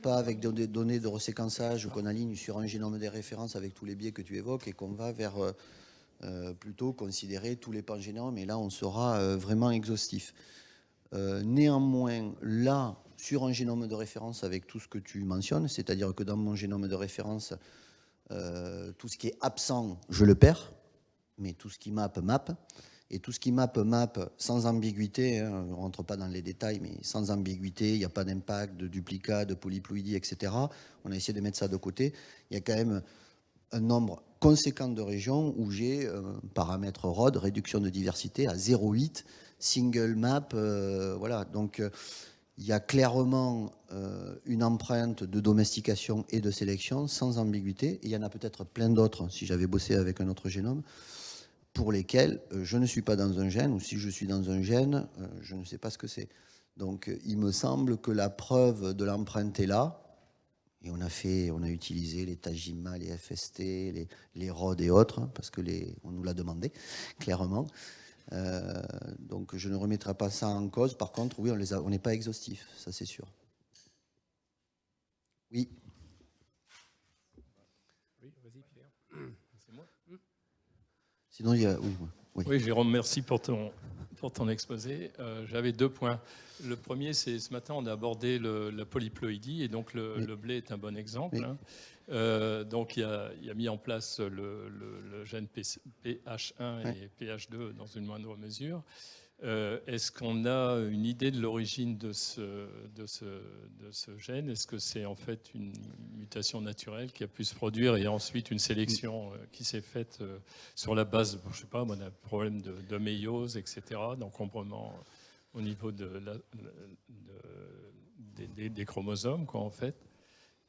Speaker 2: pas avec des données de reséquençage qu'on aligne sur un génome de référence avec tous les biais que tu évoques et qu'on va vers plutôt considérer tous les pangénomes et là on sera vraiment exhaustif. Néanmoins, là, sur un génome de référence avec tout ce que tu mentionnes, c'est-à-dire que dans mon génome de référence, tout ce qui est absent, je le perds, mais tout ce qui map. Et tout ce qui map sans ambiguïté, hein, on ne rentre pas dans les détails, mais sans ambiguïté, il n'y a pas d'impact, de duplicat, de polyploïdie, etc. On a essayé de mettre ça de côté. Il y a quand même un nombre conséquent de régions où j'ai un paramètre ROD, réduction de diversité, à 0,8, single map, voilà. Donc, il y a clairement une empreinte de domestication et de sélection sans ambiguïté. Et il y en a peut-être plein d'autres, si j'avais bossé avec un autre génome, pour lesquels je ne suis pas dans un gène, ou si je suis dans un gène, je ne sais pas ce que c'est. Donc il me semble que la preuve de l'empreinte est là. Et on a utilisé les Tajima, les FST, les ROD et autres, parce que on nous l'a demandé, clairement. Donc je ne remettrai pas ça en cause. Par contre, oui, on n'est pas exhaustif, ça c'est sûr. Oui.
Speaker 1: Oui, vas-y Pierre.
Speaker 4: C'est moi.
Speaker 2: Sinon, il y a... Oui, oui.
Speaker 4: Oui, Jérôme, merci pour ton exposé. J'avais 2 points. Le premier, c'est ce matin, on a abordé la polyploïdie, et donc le blé est un bon exemple.
Speaker 2: Oui.
Speaker 4: Hein. Donc il a mis en place le gène PH1 et PH2 dans une moindre mesure. Est-ce qu'on a une idée de l'origine de ce gène? Est-ce que c'est en fait une mutation naturelle qui a pu se produire et ensuite une sélection qui s'est faite sur la base, je sais pas, on a un problème de méiose, etc., d'encombrement au niveau des chromosomes, quoi, en fait.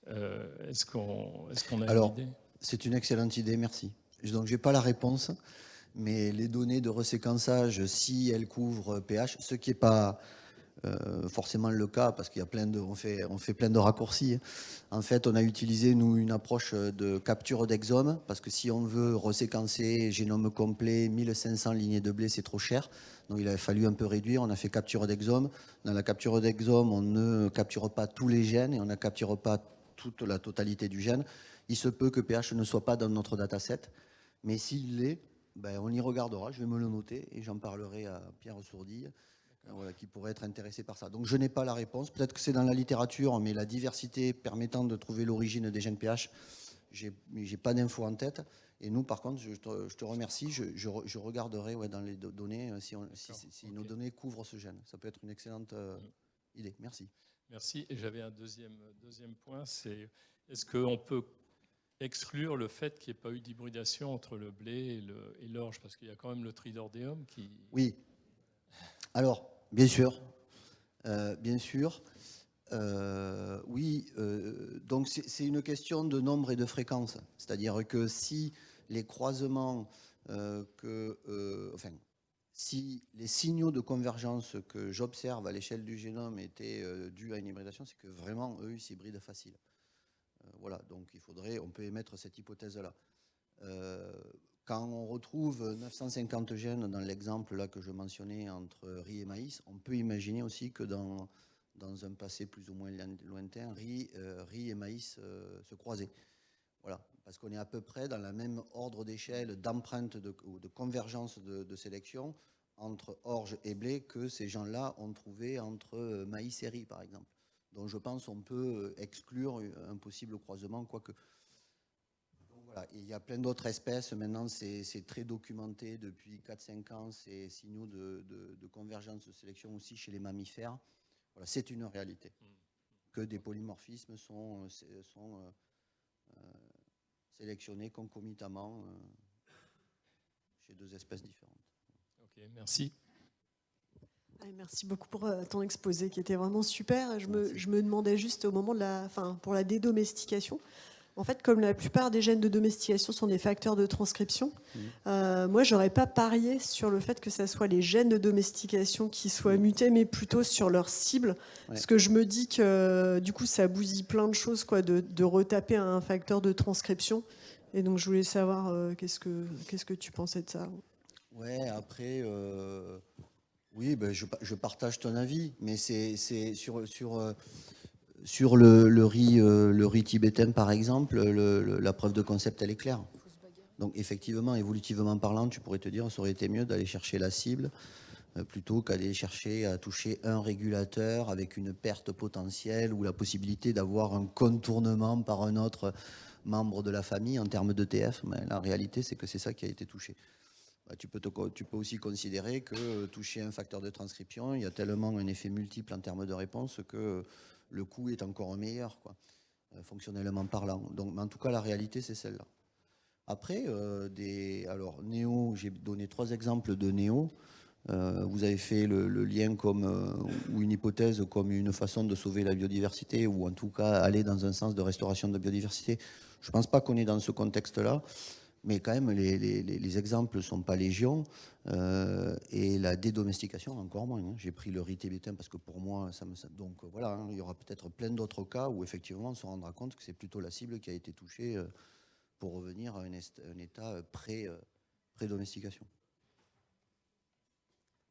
Speaker 4: Est-ce qu'on a une idée?
Speaker 2: C'est une excellente idée, merci. Donc, je n'ai pas la réponse. Mais les données de reséquençage, si elles couvrent pH, ce qui n'est pas forcément le cas, parce qu'il y a on fait plein de raccourcis. En fait, on a utilisé, nous, une approche de capture d'exome, parce que si on veut reséquencer génome complet, 1500 lignées de blé, c'est trop cher. Donc il a fallu un peu réduire, on a fait capture d'exome. Dans la capture d'exome, on ne capture pas tous les gènes et on ne capture pas toute la totalité du gène. Il se peut que pH ne soit pas dans notre dataset, mais s'il l'est, ben, on y regardera, je vais me le noter et j'en parlerai à Pierre Sourdille, voilà, qui pourrait être intéressé par ça. Donc je n'ai pas la réponse, peut-être que c'est dans la littérature, mais la diversité permettant de trouver l'origine des gènes pH, j'ai pas d'infos en tête. Et nous, par contre, je te remercie, je regarderai dans les données si nos données couvrent ce gène. Ça peut être une excellente idée. Merci.
Speaker 4: Merci. Et j'avais un deuxième point, c'est est-ce qu'on peut exclure le fait qu'il n'y ait pas eu d'hybridation entre le blé et l'orge, parce qu'il y a quand même le tridordéum qui...
Speaker 2: Oui. Alors, bien sûr. Bien sûr. Oui. Donc, c'est une question de nombre et de fréquence. C'est-à-dire que si les croisements, si les signaux de convergence que j'observe à l'échelle du génome étaient dus à une hybridation, c'est que vraiment, eux, ils s'hybrident facile. Voilà, donc on peut émettre cette hypothèse-là. Quand on retrouve 950 gènes dans l'exemple là que je mentionnais entre riz et maïs, on peut imaginer aussi que dans un passé plus ou moins lointain, riz et maïs se croisaient. Voilà, parce qu'on est à peu près dans le même ordre d'échelle d'empreinte ou de convergence de sélection entre orge et blé que ces gens-là ont trouvé entre maïs et riz, par exemple. Donc je pense qu'on peut exclure un possible croisement, quoique. Donc voilà. Et il y a plein d'autres espèces, maintenant c'est très documenté depuis 4-5 ans, ces signaux de convergence de sélection aussi chez les mammifères. Voilà, c'est une réalité, que des polymorphismes sont sélectionnés concomitamment chez 2 espèces différentes.
Speaker 4: Ok, merci.
Speaker 5: Merci beaucoup pour ton exposé qui était vraiment super. Je me demandais juste au moment pour la dédomestication, en fait, comme la plupart des gènes de domestication sont des facteurs de transcription, moi, j'aurais pas parié sur le fait que ce soit les gènes de domestication qui soient mutés, mais plutôt sur leur cible. Ouais. Parce que je me dis que du coup, ça bousille plein de choses, quoi, de retaper un facteur de transcription. Et donc, je voulais savoir qu'est-ce que tu pensais de ça.
Speaker 2: Ouais, après... Oui, ben je partage ton avis, mais c'est sur le riz tibétain, par exemple, la preuve de concept, elle est claire. Donc effectivement, évolutivement parlant, tu pourrais te dire, ça aurait été mieux d'aller chercher la cible plutôt qu'aller chercher à toucher un régulateur avec une perte potentielle ou la possibilité d'avoir un contournement par un autre membre de la famille en termes d'ETF. Mais la réalité, c'est que c'est ça qui a été touché. Tu peux aussi considérer que toucher un facteur de transcription, il y a tellement un effet multiple en termes de réponse que le coût est encore meilleur, quoi, fonctionnellement parlant. Donc, mais en tout cas, la réalité, c'est celle-là. Après, alors, néo, j'ai donné 3 exemples de néo. Vous avez fait le lien ou une hypothèse comme une façon de sauver la biodiversité, ou en tout cas aller dans un sens de restauration de la biodiversité. Je ne pense pas qu'on est dans ce contexte-là, mais quand même les exemples ne sont pas légion, et la dédomestication encore moins. Hein. J'ai pris le riz tibétain parce que pour moi, donc voilà, hein, il y aura peut-être plein d'autres cas où effectivement on se rendra compte que c'est plutôt la cible qui a été touchée pour revenir à un état pré-domestication.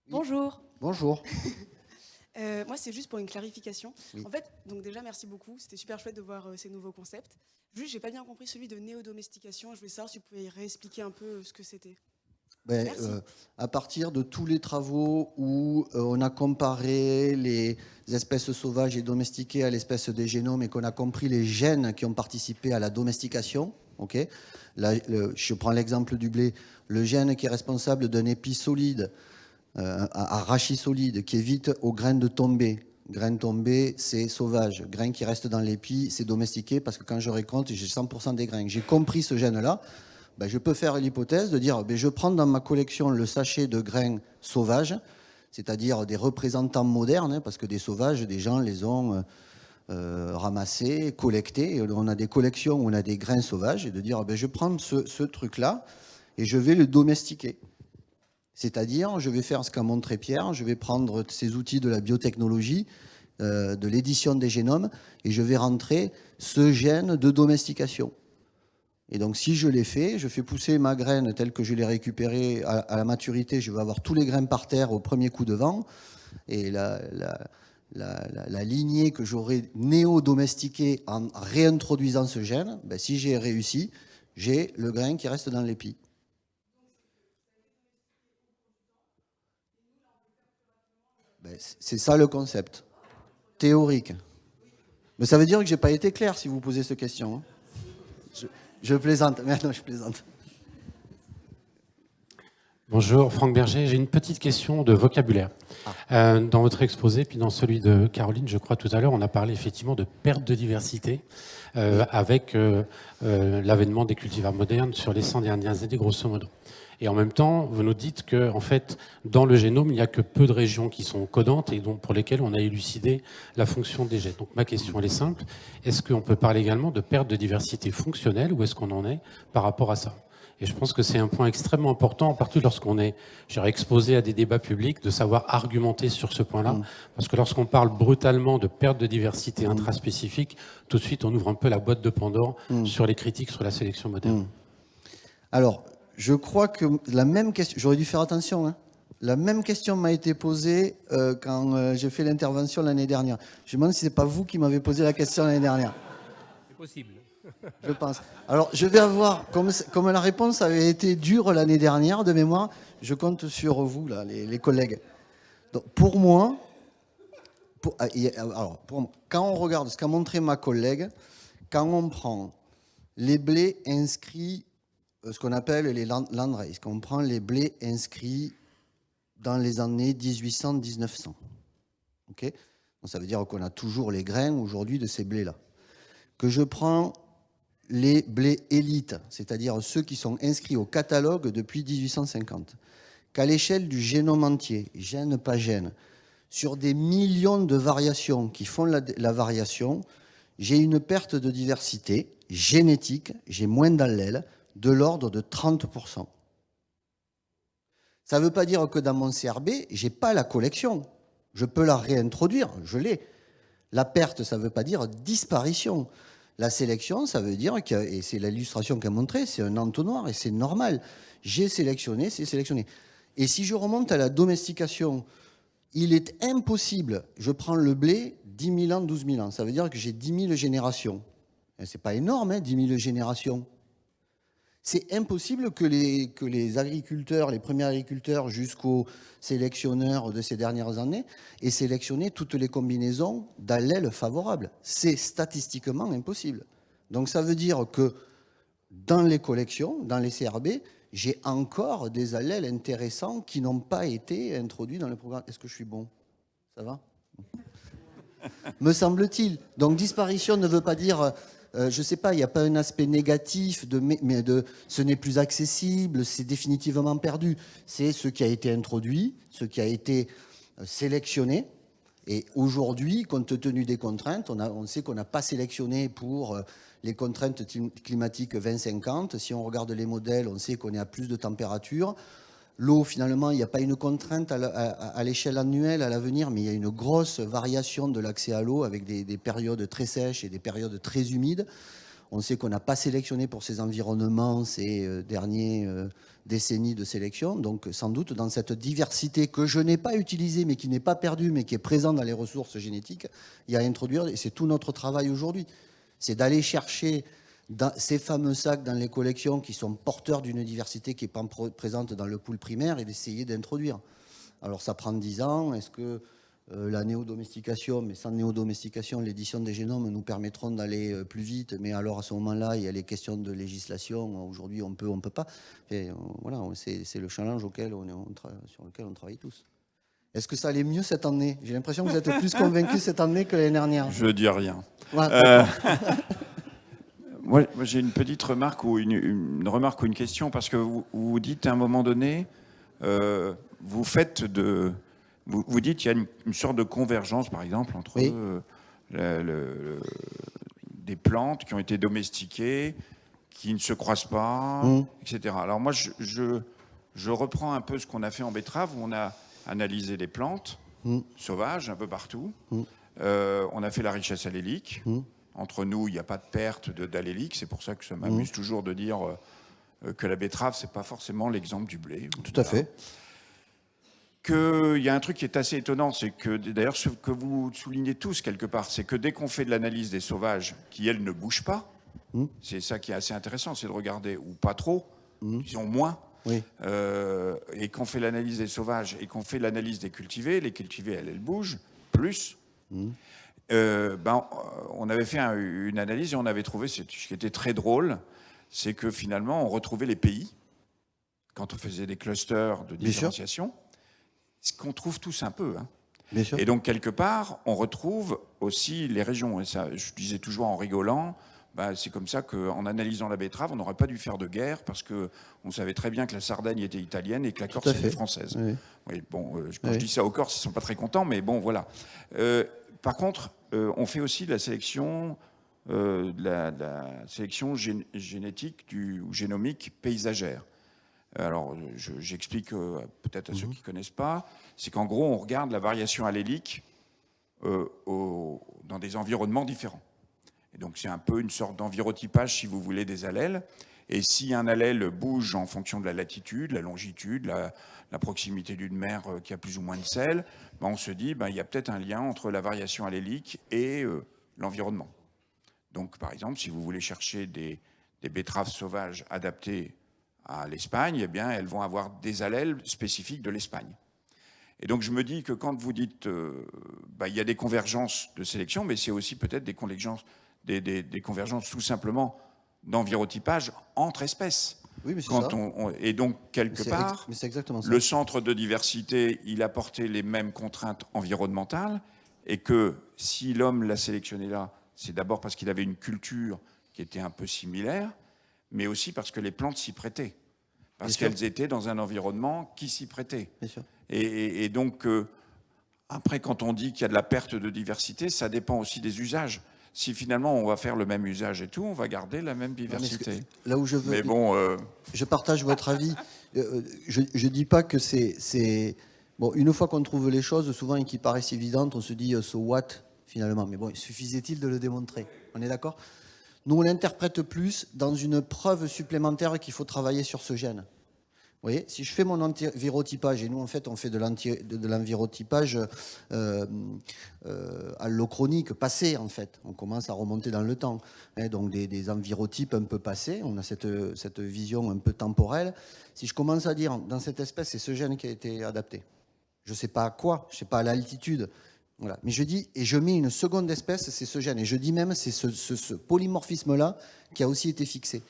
Speaker 6: Bonjour.
Speaker 2: Bonjour.
Speaker 6: Moi, c'est juste pour une clarification.
Speaker 2: Oui.
Speaker 6: En fait, donc déjà, merci beaucoup. C'était super chouette de voir ces nouveaux concepts. Juste, j'ai pas bien compris celui de néodomestication. Je voulais savoir si vous pouvez réexpliquer un peu ce que c'était.
Speaker 2: À partir de tous les travaux où on a comparé les espèces sauvages et domestiquées à l'espèce des génomes et qu'on a compris les gènes qui ont participé à la domestication, okay, je prends l'exemple du blé, le gène qui est responsable d'un épi solide, à rachis solide, qui évite aux graines de tomber. Graines tombées, c'est sauvage. Graines qui restent dans l'épi, c'est domestiqué, parce que quand je récolte, j'ai 100% des graines. J'ai compris ce gène-là. Je peux faire l'hypothèse de dire, je prends dans ma collection le sachet de grains sauvages, c'est-à-dire des représentants modernes, hein, parce que des sauvages, des gens les ont ramassés, collectés. Et on a des collections où on a des grains sauvages, et de dire, je prends ce truc-là et je vais le domestiquer. C'est-à-dire, je vais faire ce qu'a montré Pierre, je vais prendre ces outils de la biotechnologie, de l'édition des génomes, et je vais rentrer ce gène de domestication. Et donc, si je l'ai fait, je fais pousser ma graine telle que je l'ai récupérée à la maturité, je vais avoir tous les grains par terre au premier coup de vent, et la lignée que j'aurai néo-domestiquée en réintroduisant ce gène, si j'ai réussi, j'ai le grain qui reste dans l'épi. C'est ça le concept théorique. Mais ça veut dire que je n'ai pas été clair si vous posez cette question. Je plaisante. Non, je plaisante.
Speaker 7: Bonjour, Franck Berger. J'ai une petite question de vocabulaire. Dans votre exposé, puis dans celui de Caroline, je crois tout à l'heure, on a parlé effectivement de perte de diversité avec l'avènement des cultivars modernes sur les 100 dernières années, grosso modo. Et en même temps, vous nous dites que, en fait, dans le génome, il n'y a que peu de régions qui sont codantes et donc pour lesquelles on a élucidé la fonction des gènes. Donc ma question, elle est simple. Est-ce qu'on peut parler également de perte de diversité fonctionnelle ou est-ce qu'on en est par rapport à ça ? Et je pense que c'est un point extrêmement important, en particulier lorsqu'on est exposé à des débats publics, de savoir argumenter sur ce point-là. Parce que lorsqu'on parle brutalement de perte de diversité intraspécifique, tout de suite, on ouvre un peu la boîte de Pandore sur les critiques sur la sélection moderne.
Speaker 2: Alors, je crois que la même question, j'aurais dû faire attention, hein. La même question m'a été posée quand j'ai fait l'intervention l'année dernière. Je me demande si ce n'est pas vous qui m'avez posé la question l'année dernière.
Speaker 1: C'est possible.
Speaker 2: Je pense. Alors, je vais avoir, comme la réponse avait été dure l'année dernière de mémoire, je compte sur vous, là, les collègues. Donc, pour moi, quand on regarde ce qu'a montré ma collègue, quand on prend les blés inscrits, ce qu'on appelle les landraces, quand on prend les blés inscrits dans les années 1800-1900, okay, donc ça veut dire qu'on a toujours les grains aujourd'hui de ces blés-là. Que je prends les blés élites, c'est-à-dire ceux qui sont inscrits au catalogue depuis 1850, qu'à l'échelle du génome entier, gène pas gène, sur des millions de variations qui font la variation, j'ai une perte de diversité génétique, j'ai moins d'allèles, de l'ordre de 30%. Ça ne veut pas dire que dans mon CRB, je n'ai pas la collection. Je peux la réintroduire, je l'ai. La perte, ça ne veut pas dire disparition. La sélection, ça veut dire, et c'est l'illustration qu'a montré, c'est un entonnoir et c'est normal. J'ai sélectionné, c'est sélectionné. Et si je remonte à la domestication, il est impossible, je prends le blé, 10 000 ans, 12 000 ans. Ça veut dire que j'ai 10 000 générations. Ce n'est pas énorme, hein, 10 000 générations. C'est impossible que les agriculteurs, les premiers agriculteurs jusqu'aux sélectionneurs de ces dernières années aient sélectionné toutes les combinaisons d'allèles favorables. C'est statistiquement impossible. Donc ça veut dire que dans les collections, dans les CRB, j'ai encore des allèles intéressants qui n'ont pas été introduits dans le programme. Est-ce que je suis bon? Ça va? Me semble-t-il. Donc disparition ne veut pas dire je ne sais pas, il n'y a pas un aspect négatif, mais ce n'est plus accessible, c'est définitivement perdu. C'est ce qui a été introduit, ce qui a été sélectionné. Et aujourd'hui, compte tenu des contraintes, on sait qu'on n'a pas sélectionné pour les contraintes climatiques 2050. Si on regarde les modèles, on sait qu'on est à plus de température. L'eau, finalement, il n'y a pas une contrainte à l'échelle annuelle, à l'avenir, mais il y a une grosse variation de l'accès à l'eau avec des périodes très sèches et des périodes très humides. On sait qu'on n'a pas sélectionné pour ces environnements ces dernières décennies de sélection. Donc, sans doute, dans cette diversité que je n'ai pas utilisée, mais qui n'est pas perdue, mais qui est présente dans les ressources génétiques, il y a à introduire, et c'est tout notre travail aujourd'hui, c'est d'aller chercher ces fameux sacs dans les collections qui sont porteurs d'une diversité qui n'est pas présente dans le pool primaire et d'essayer d'introduire. Alors ça prend 10 ans. Est-ce que la néodomestication, mais sans néodomestication, l'édition des génomes nous permettront d'aller plus vite? Mais alors à ce moment-là, il y a les questions de législation. Aujourd'hui, on peut pas. Et, voilà, c'est le challenge sur lequel on travaille tous. Est-ce que ça allait mieux cette année? J'ai l'impression que vous êtes plus convaincus cette année que l'année dernière.
Speaker 8: Je dis rien.
Speaker 2: Ouais,
Speaker 8: Moi, j'ai une petite remarque ou une remarque ou une question, parce que vous dites à un moment donné, vous dites qu'il y a une sorte de convergence, par exemple, entre
Speaker 2: oui.
Speaker 8: des plantes qui ont été domestiquées, qui ne se croisent pas, etc. Alors moi, je reprends un peu ce qu'on a fait en betterave, où on a analysé les plantes sauvages un peu partout. On a fait la richesse allélique. Entre nous, il n'y a pas de perte d'allélique. C'est pour ça que ça m'amuse toujours de dire que la betterave, ce n'est pas forcément l'exemple du blé.
Speaker 2: Tout à fait.
Speaker 8: Il y a un truc qui est assez étonnant, c'est que, d'ailleurs, ce que vous soulignez tous quelque part, c'est que dès qu'on fait de l'analyse des sauvages, qui, elles, ne bougent pas, c'est ça qui est assez intéressant, c'est de regarder, ou pas trop, disons moins,
Speaker 2: oui.
Speaker 8: Et qu'on fait l'analyse des sauvages et qu'on fait l'analyse des cultivés, les cultivés, elles bougent plus. On avait fait une analyse et on avait trouvé, ce qui était très drôle, c'est que finalement on retrouvait les pays, quand on faisait des clusters de différenciation, ce qu'on trouve tous un peu.
Speaker 2: Bien sûr.
Speaker 8: Et donc quelque part, on retrouve aussi les régions. Et ça, je disais toujours en rigolant, c'est comme ça qu'en analysant la betterave, on n'aurait pas dû faire de guerre, parce qu'on savait très bien que la Sardaigne était italienne et que la Corse était française. Oui. Oui, bon, quand je dis ça aux Corses, ils ne sont pas très contents, mais bon, voilà. Par contre, on fait aussi de la sélection, la sélection génétique ou génomique paysagère. Alors, j'explique peut-être à ceux qui ne connaissent pas. C'est qu'en gros, on regarde la variation allélique dans des environnements différents. Et donc, c'est un peu une sorte d'envirotypage, si vous voulez, des allèles. Et si un allèle bouge en fonction de la latitude, la longitude, la proximité d'une mer qui a plus ou moins de sel, on se dit il y a peut-être un lien entre la variation allélique et l'environnement. Donc, par exemple, si vous voulez chercher des betteraves sauvages adaptées à l'Espagne, eh bien, elles vont avoir des allèles spécifiques de l'Espagne. Et donc, je me dis que quand vous dites il y a des convergences de sélection, mais c'est aussi peut-être des convergences tout simplement d'envirotypage entre espèces.
Speaker 2: Oui, mais c'est ça.
Speaker 8: Et donc, quelque part, le centre de diversité, il a porté les mêmes contraintes environnementales, et que si l'homme l'a sélectionné là, c'est d'abord parce qu'il avait une culture qui était un peu similaire, mais aussi parce que les plantes s'y prêtaient, parce qu'elles étaient dans un environnement qui s'y prêtait. Bien sûr. Et donc, après, quand on dit qu'il y a de la perte de diversité, ça dépend aussi des usages. Si finalement on va faire le même usage et tout, on va garder la même diversité.
Speaker 2: Là où je veux,
Speaker 8: mais bon,
Speaker 2: je partage votre avis. Je ne dis pas que c'est... Bon, une fois qu'on trouve les choses, souvent qui paraissent évidentes, on se dit « so what ?» finalement. Mais bon, suffisait-il de le démontrer? On est d'accord? Nous, on l'interprète plus dans une preuve supplémentaire qu'il faut travailler sur ce gène. Vous voyez, si je fais mon envirotypage, et nous, en fait, on fait de l'envirotypage allochronique, passé, en fait. On commence à remonter dans le temps. Donc, des envirotypes un peu passés. On a cette vision un peu temporelle. Si je commence à dire, dans cette espèce, c'est ce gène qui a été adapté. Je ne sais pas à quoi, je ne sais pas à l'altitude. Voilà. Mais je dis, et je mets une seconde espèce, c'est ce gène. Et je dis même, c'est ce polymorphisme-là qui a aussi été fixé.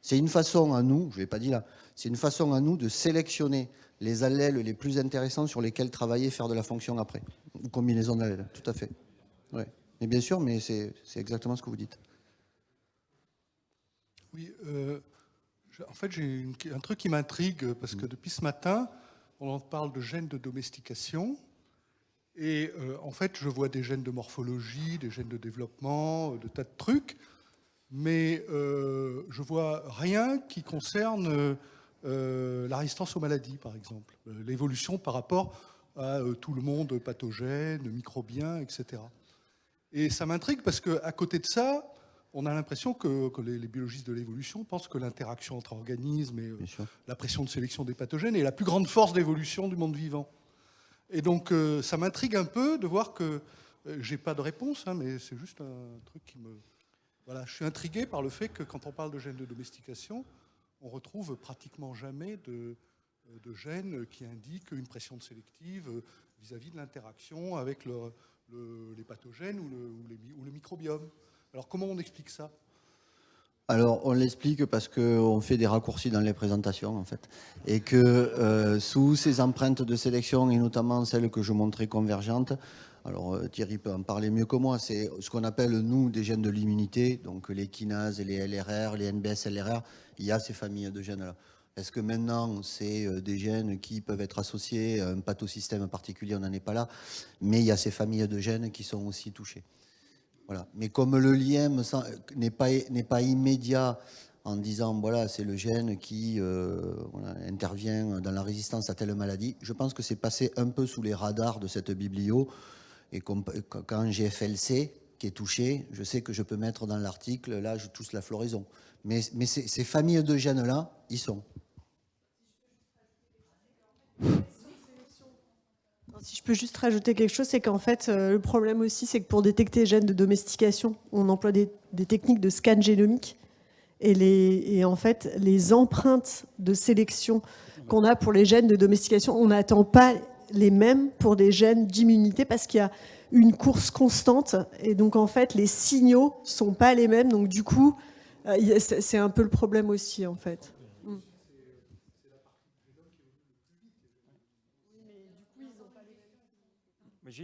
Speaker 2: C'est une façon à nous, je ne l'ai pas dit là, c'est une façon à nous de sélectionner les allèles les plus intéressants sur lesquels travailler et faire de la fonction après. Ou combinaison d'allèles, tout à fait. Ouais. Mais bien sûr, mais c'est exactement ce que vous dites.
Speaker 9: Oui, en fait, j'ai un truc qui m'intrigue, parce que depuis ce matin, on en parle de gènes de domestication. Et en fait, je vois des gènes de morphologie, des gènes de développement, de tas de trucs. Mais je vois rien qui concerne la résistance aux maladies, par exemple. L'évolution par rapport à tout le monde pathogène, microbien, etc. Et ça m'intrigue parce qu'à côté de ça, on a l'impression que les biologistes de l'évolution pensent que l'interaction entre organismes et la pression de sélection des pathogènes est la plus grande force d'évolution du monde vivant. Et donc ça m'intrigue un peu de voir que j'ai pas de réponse, hein, mais c'est juste un truc qui me... Voilà, je suis intrigué par le fait que quand on parle de gènes de domestication, on retrouve pratiquement jamais de gènes qui indiquent une pression sélective vis-à-vis de l'interaction avec les pathogènes ou le microbiome. Alors comment on explique ça ?
Speaker 2: Alors, on l'explique parce qu'on fait des raccourcis dans les présentations, en fait. Et que sous ces empreintes de sélection, et notamment celles que je montrais convergentes, alors Thierry peut en parler mieux que moi, c'est ce qu'on appelle, nous, des gènes de l'immunité, donc les kinases, les LRR, les NBS-LRR, il y a ces familles de gènes-là. Est-ce que maintenant, c'est des gènes qui peuvent être associés à un pathosystème particulier? On n'en est pas là. Mais il y a ces familles de gènes qui sont aussi touchées. Voilà. Mais comme le lien n'est pas immédiat en disant voilà, c'est le gène qui intervient dans la résistance à telle maladie, je pense que c'est passé un peu sous les radars de cette biblio. Et quand j'ai FLC qui est touché, je sais que je peux mettre dans l'article, là je touche la floraison. Mais ces familles de gènes-là, ils sont.
Speaker 5: Si je peux juste rajouter quelque chose, c'est qu'en fait, le problème aussi, c'est que pour détecter les gènes de domestication, on emploie des techniques de scan génomique. Et en fait, les empreintes de sélection qu'on a pour les gènes de domestication, on n'attend pas les mêmes pour des gènes d'immunité parce qu'il y a une course constante. Et donc, en fait, les signaux ne sont pas les mêmes. Donc, du coup, c'est un peu le problème aussi, en fait.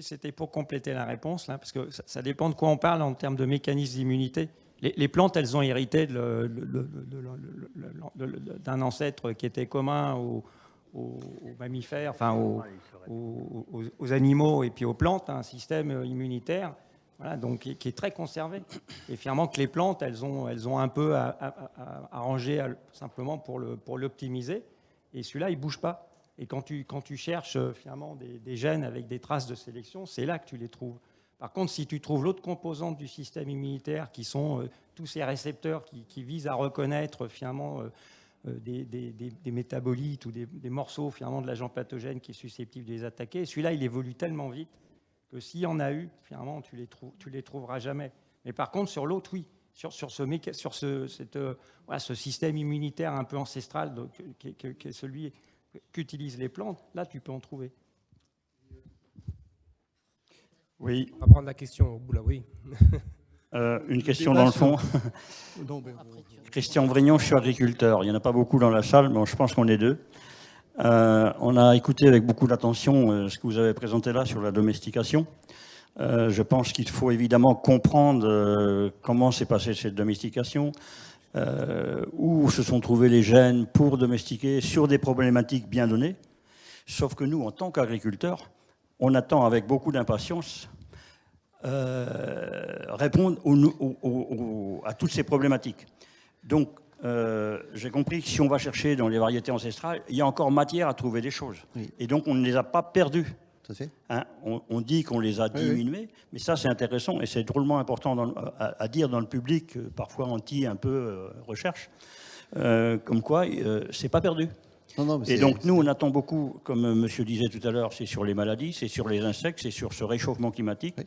Speaker 10: C'était pour compléter la réponse, là, parce que ça dépend de quoi on parle en termes de mécanismes d'immunité. Les plantes, elles ont hérité d'un ancêtre qui était commun aux mammifères, enfin aux animaux et puis aux plantes, un système immunitaire, voilà, donc, qui est très conservé. Et finalement que les plantes, elles ont un peu à arranger simplement pour l'optimiser. Et celui-là, il ne bouge pas. Et quand tu cherches finalement des gènes avec des traces de sélection, c'est là que tu les trouves. Par contre, si tu trouves l'autre composante du système immunitaire, qui sont tous ces récepteurs qui visent à reconnaître finalement des métabolites ou des morceaux finalement de l'agent pathogène qui est susceptible de les attaquer, celui-là, il évolue tellement vite que s'il y en a eu, finalement, tu les trouveras jamais. Mais par contre, sur l'autre, oui. Sur ce système immunitaire un peu ancestral qui est celui qu'utilisent les plantes, là, tu peux en trouver.
Speaker 11: Oui.
Speaker 1: On va prendre la question au bout, là, oui.
Speaker 11: Une question dans le fond. Christian Vrignon, je suis agriculteur. Il n'y en a pas beaucoup dans la salle, mais je pense qu'on est deux. On a écouté avec beaucoup d'attention ce que vous avez présenté là sur la domestication. Je pense qu'il faut évidemment comprendre comment s'est passée cette domestication, où se sont trouvés les gènes pour domestiquer sur des problématiques bien données. Sauf que nous, en tant qu'agriculteurs, on attend avec beaucoup d'impatience répondre à toutes ces problématiques. Donc, j'ai compris que si on va chercher dans les variétés ancestrales, il y a encore matière à trouver des choses. Oui. Et donc, on ne les a pas perdues. Hein, on dit qu'on les a diminués, mais ça, c'est intéressant et c'est drôlement important à dire dans le public, parfois anti un peu recherche, comme quoi c'est pas perdu. Non, et donc nous, on attend beaucoup, comme monsieur disait tout à l'heure, c'est sur les maladies, c'est sur les insectes, c'est sur ce réchauffement climatique. Oui.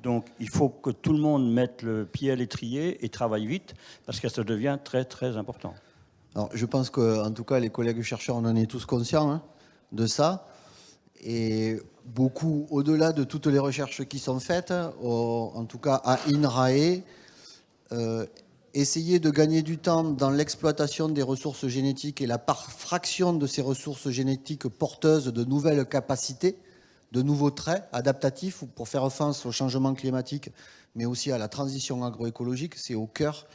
Speaker 11: Donc il faut que tout le monde mette le pied à l'étrier et travaille vite, parce que ça devient très très important.
Speaker 2: Alors je pense qu'en tout cas, les collègues chercheurs, on en est tous conscients de ça. Et beaucoup, au-delà de toutes les recherches qui sont faites, en tout cas à INRAE, essayer de gagner du temps dans l'exploitation des ressources génétiques et la fraction de ces ressources génétiques porteuses de nouvelles capacités, de nouveaux traits adaptatifs pour faire face au changement climatique, mais aussi à la transition agroécologique, c'est au cœur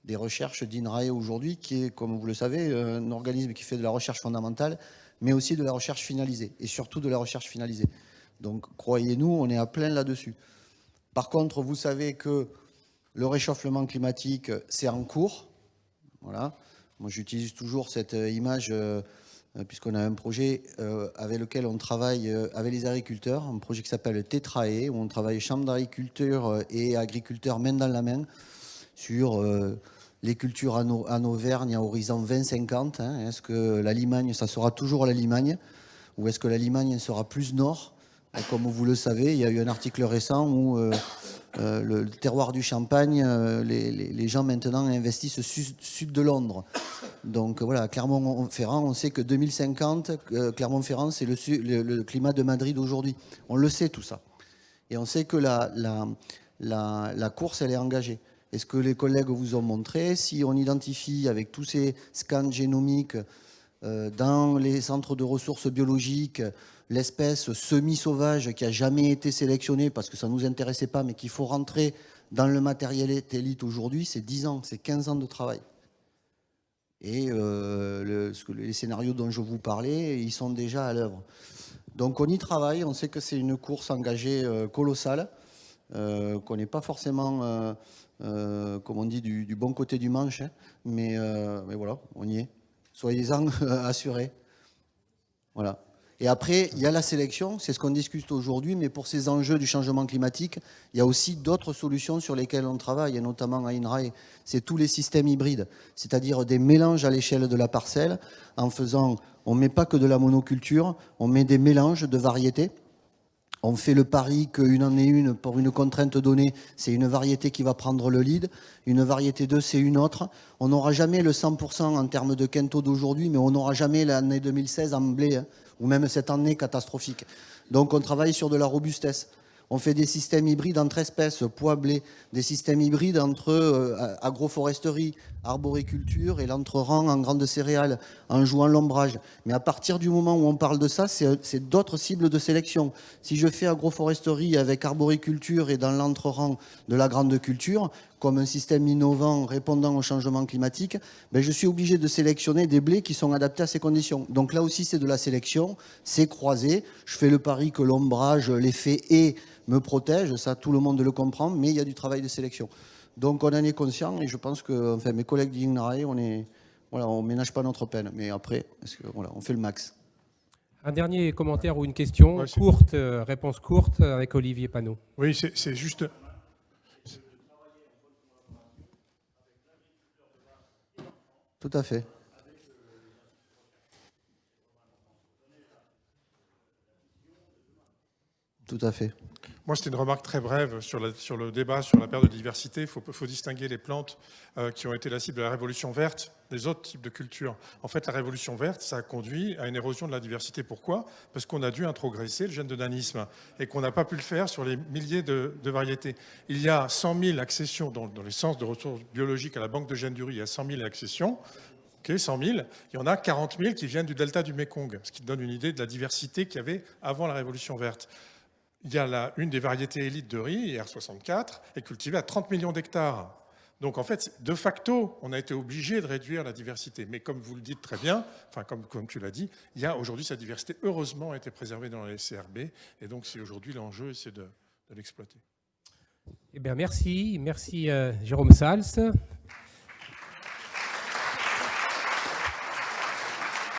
Speaker 2: des recherches d'INRAE aujourd'hui, qui est, comme vous le savez, un organisme qui fait de la recherche fondamentale, mais aussi de la recherche finalisée, et surtout de la recherche finalisée. Donc, croyez-nous, on est à plein là-dessus. Par contre, vous savez que le réchauffement climatique, c'est en cours. Voilà. Moi, j'utilise toujours cette image, puisqu'on a un projet avec lequel on travaille avec les agriculteurs, un projet qui s'appelle Tétrae, où on travaille chambre d'agriculture et agriculteurs main dans la main sur les cultures en Auvergne à horizon 2050. Hein. Est-ce que la Limagne, ça sera toujours la Limagne, ou est-ce que la Limagne sera plus nord? Comme vous le savez, il y a eu un article récent où le terroir du Champagne, les gens maintenant investissent sud de Londres. Donc voilà, Clermont-Ferrand, on sait que 2050, Clermont-Ferrand, c'est le climat de Madrid aujourd'hui. On le sait tout ça. Et on sait que la course, elle est engagée. Et ce que les collègues vous ont montré, si on identifie avec tous ces scans génomiques dans les centres de ressources biologiques, l'espèce semi-sauvage qui n'a jamais été sélectionnée parce que ça ne nous intéressait pas, mais qu'il faut rentrer dans le matériel élite aujourd'hui, c'est 10 ans, c'est 15 ans de travail. Et les scénarios dont je vous parlais, ils sont déjà à l'œuvre. Donc on y travaille, on sait que c'est une course engagée colossale, qu'on n'est pas forcément, comme on dit, du bon côté du manche, hein, mais voilà, on y est. Soyez-en assurés. Voilà. Et après, il y a la sélection, c'est ce qu'on discute aujourd'hui, mais pour ces enjeux du changement climatique, il y a aussi d'autres solutions sur lesquelles on travaille, et notamment à INRAE, c'est tous les systèmes hybrides, c'est-à-dire des mélanges à l'échelle de la parcelle, en faisant, on ne met pas que de la monoculture, on met des mélanges de variétés. On fait le pari qu'une année une, pour une contrainte donnée, c'est une variété qui va prendre le lead. Une variété 2, c'est une autre. On n'aura jamais le 100% en termes de quinto d'aujourd'hui, mais on n'aura jamais l'année 2016 en blé, hein, ou même cette année catastrophique. Donc on travaille sur de la robustesse. On fait des systèmes hybrides entre espèces, pois, blé, des systèmes hybrides entre agroforesterie, arboriculture et l'entre-rang en grandes céréales, en jouant l'ombrage. Mais à partir du moment où on parle de ça, c'est d'autres cibles de sélection. Si je fais agroforesterie avec arboriculture et dans l'entre-rang de la grande culture, comme un système innovant répondant au changement climatique, ben je suis obligé de sélectionner des blés qui sont adaptés à ces conditions. Donc là aussi, c'est de la sélection, c'est croisé. Je fais le pari que l'ombrage, l'effet et me protège, ça tout le monde le comprend, mais il y a du travail de sélection. Donc on en est conscient et je pense que enfin, mes collègues d'INRAE, on ne ménage pas notre peine. Mais après, on fait le max.
Speaker 1: Un dernier commentaire ou une question courte, réponse courte avec Olivier Panot.
Speaker 12: Oui, c'est juste...
Speaker 2: Tout à fait. Tout à fait.
Speaker 12: Moi, c'était une remarque très brève sur le débat sur la perte de diversité. Il faut distinguer les plantes qui ont été la cible de la révolution verte des autres types de cultures. En fait, la révolution verte, ça a conduit à une érosion de la diversité. Pourquoi? Parce qu'on a dû introgresser le gène de nanisme et qu'on n'a pas pu le faire sur les milliers de variétés. Il y a 100 000 accessions dans les centres de ressources biologiques à la banque de gènes du riz. Il y a 100 000 accessions. Okay, 100 000. Il y en a 40 000 qui viennent du delta du Mékong, ce qui donne une idée de la diversité qu'il y avait avant la révolution verte. Il y a une des variétés élites de riz, IR64, est cultivée à 30 millions d'hectares. Donc en fait, de facto, on a été obligé de réduire la diversité. Mais comme vous le dites très bien, enfin comme tu l'as dit, il y a aujourd'hui cette diversité, heureusement, a été préservée dans les CRB. Et donc c'est aujourd'hui l'enjeu, c'est de l'exploiter.
Speaker 1: Eh bien, merci Jérôme Sals.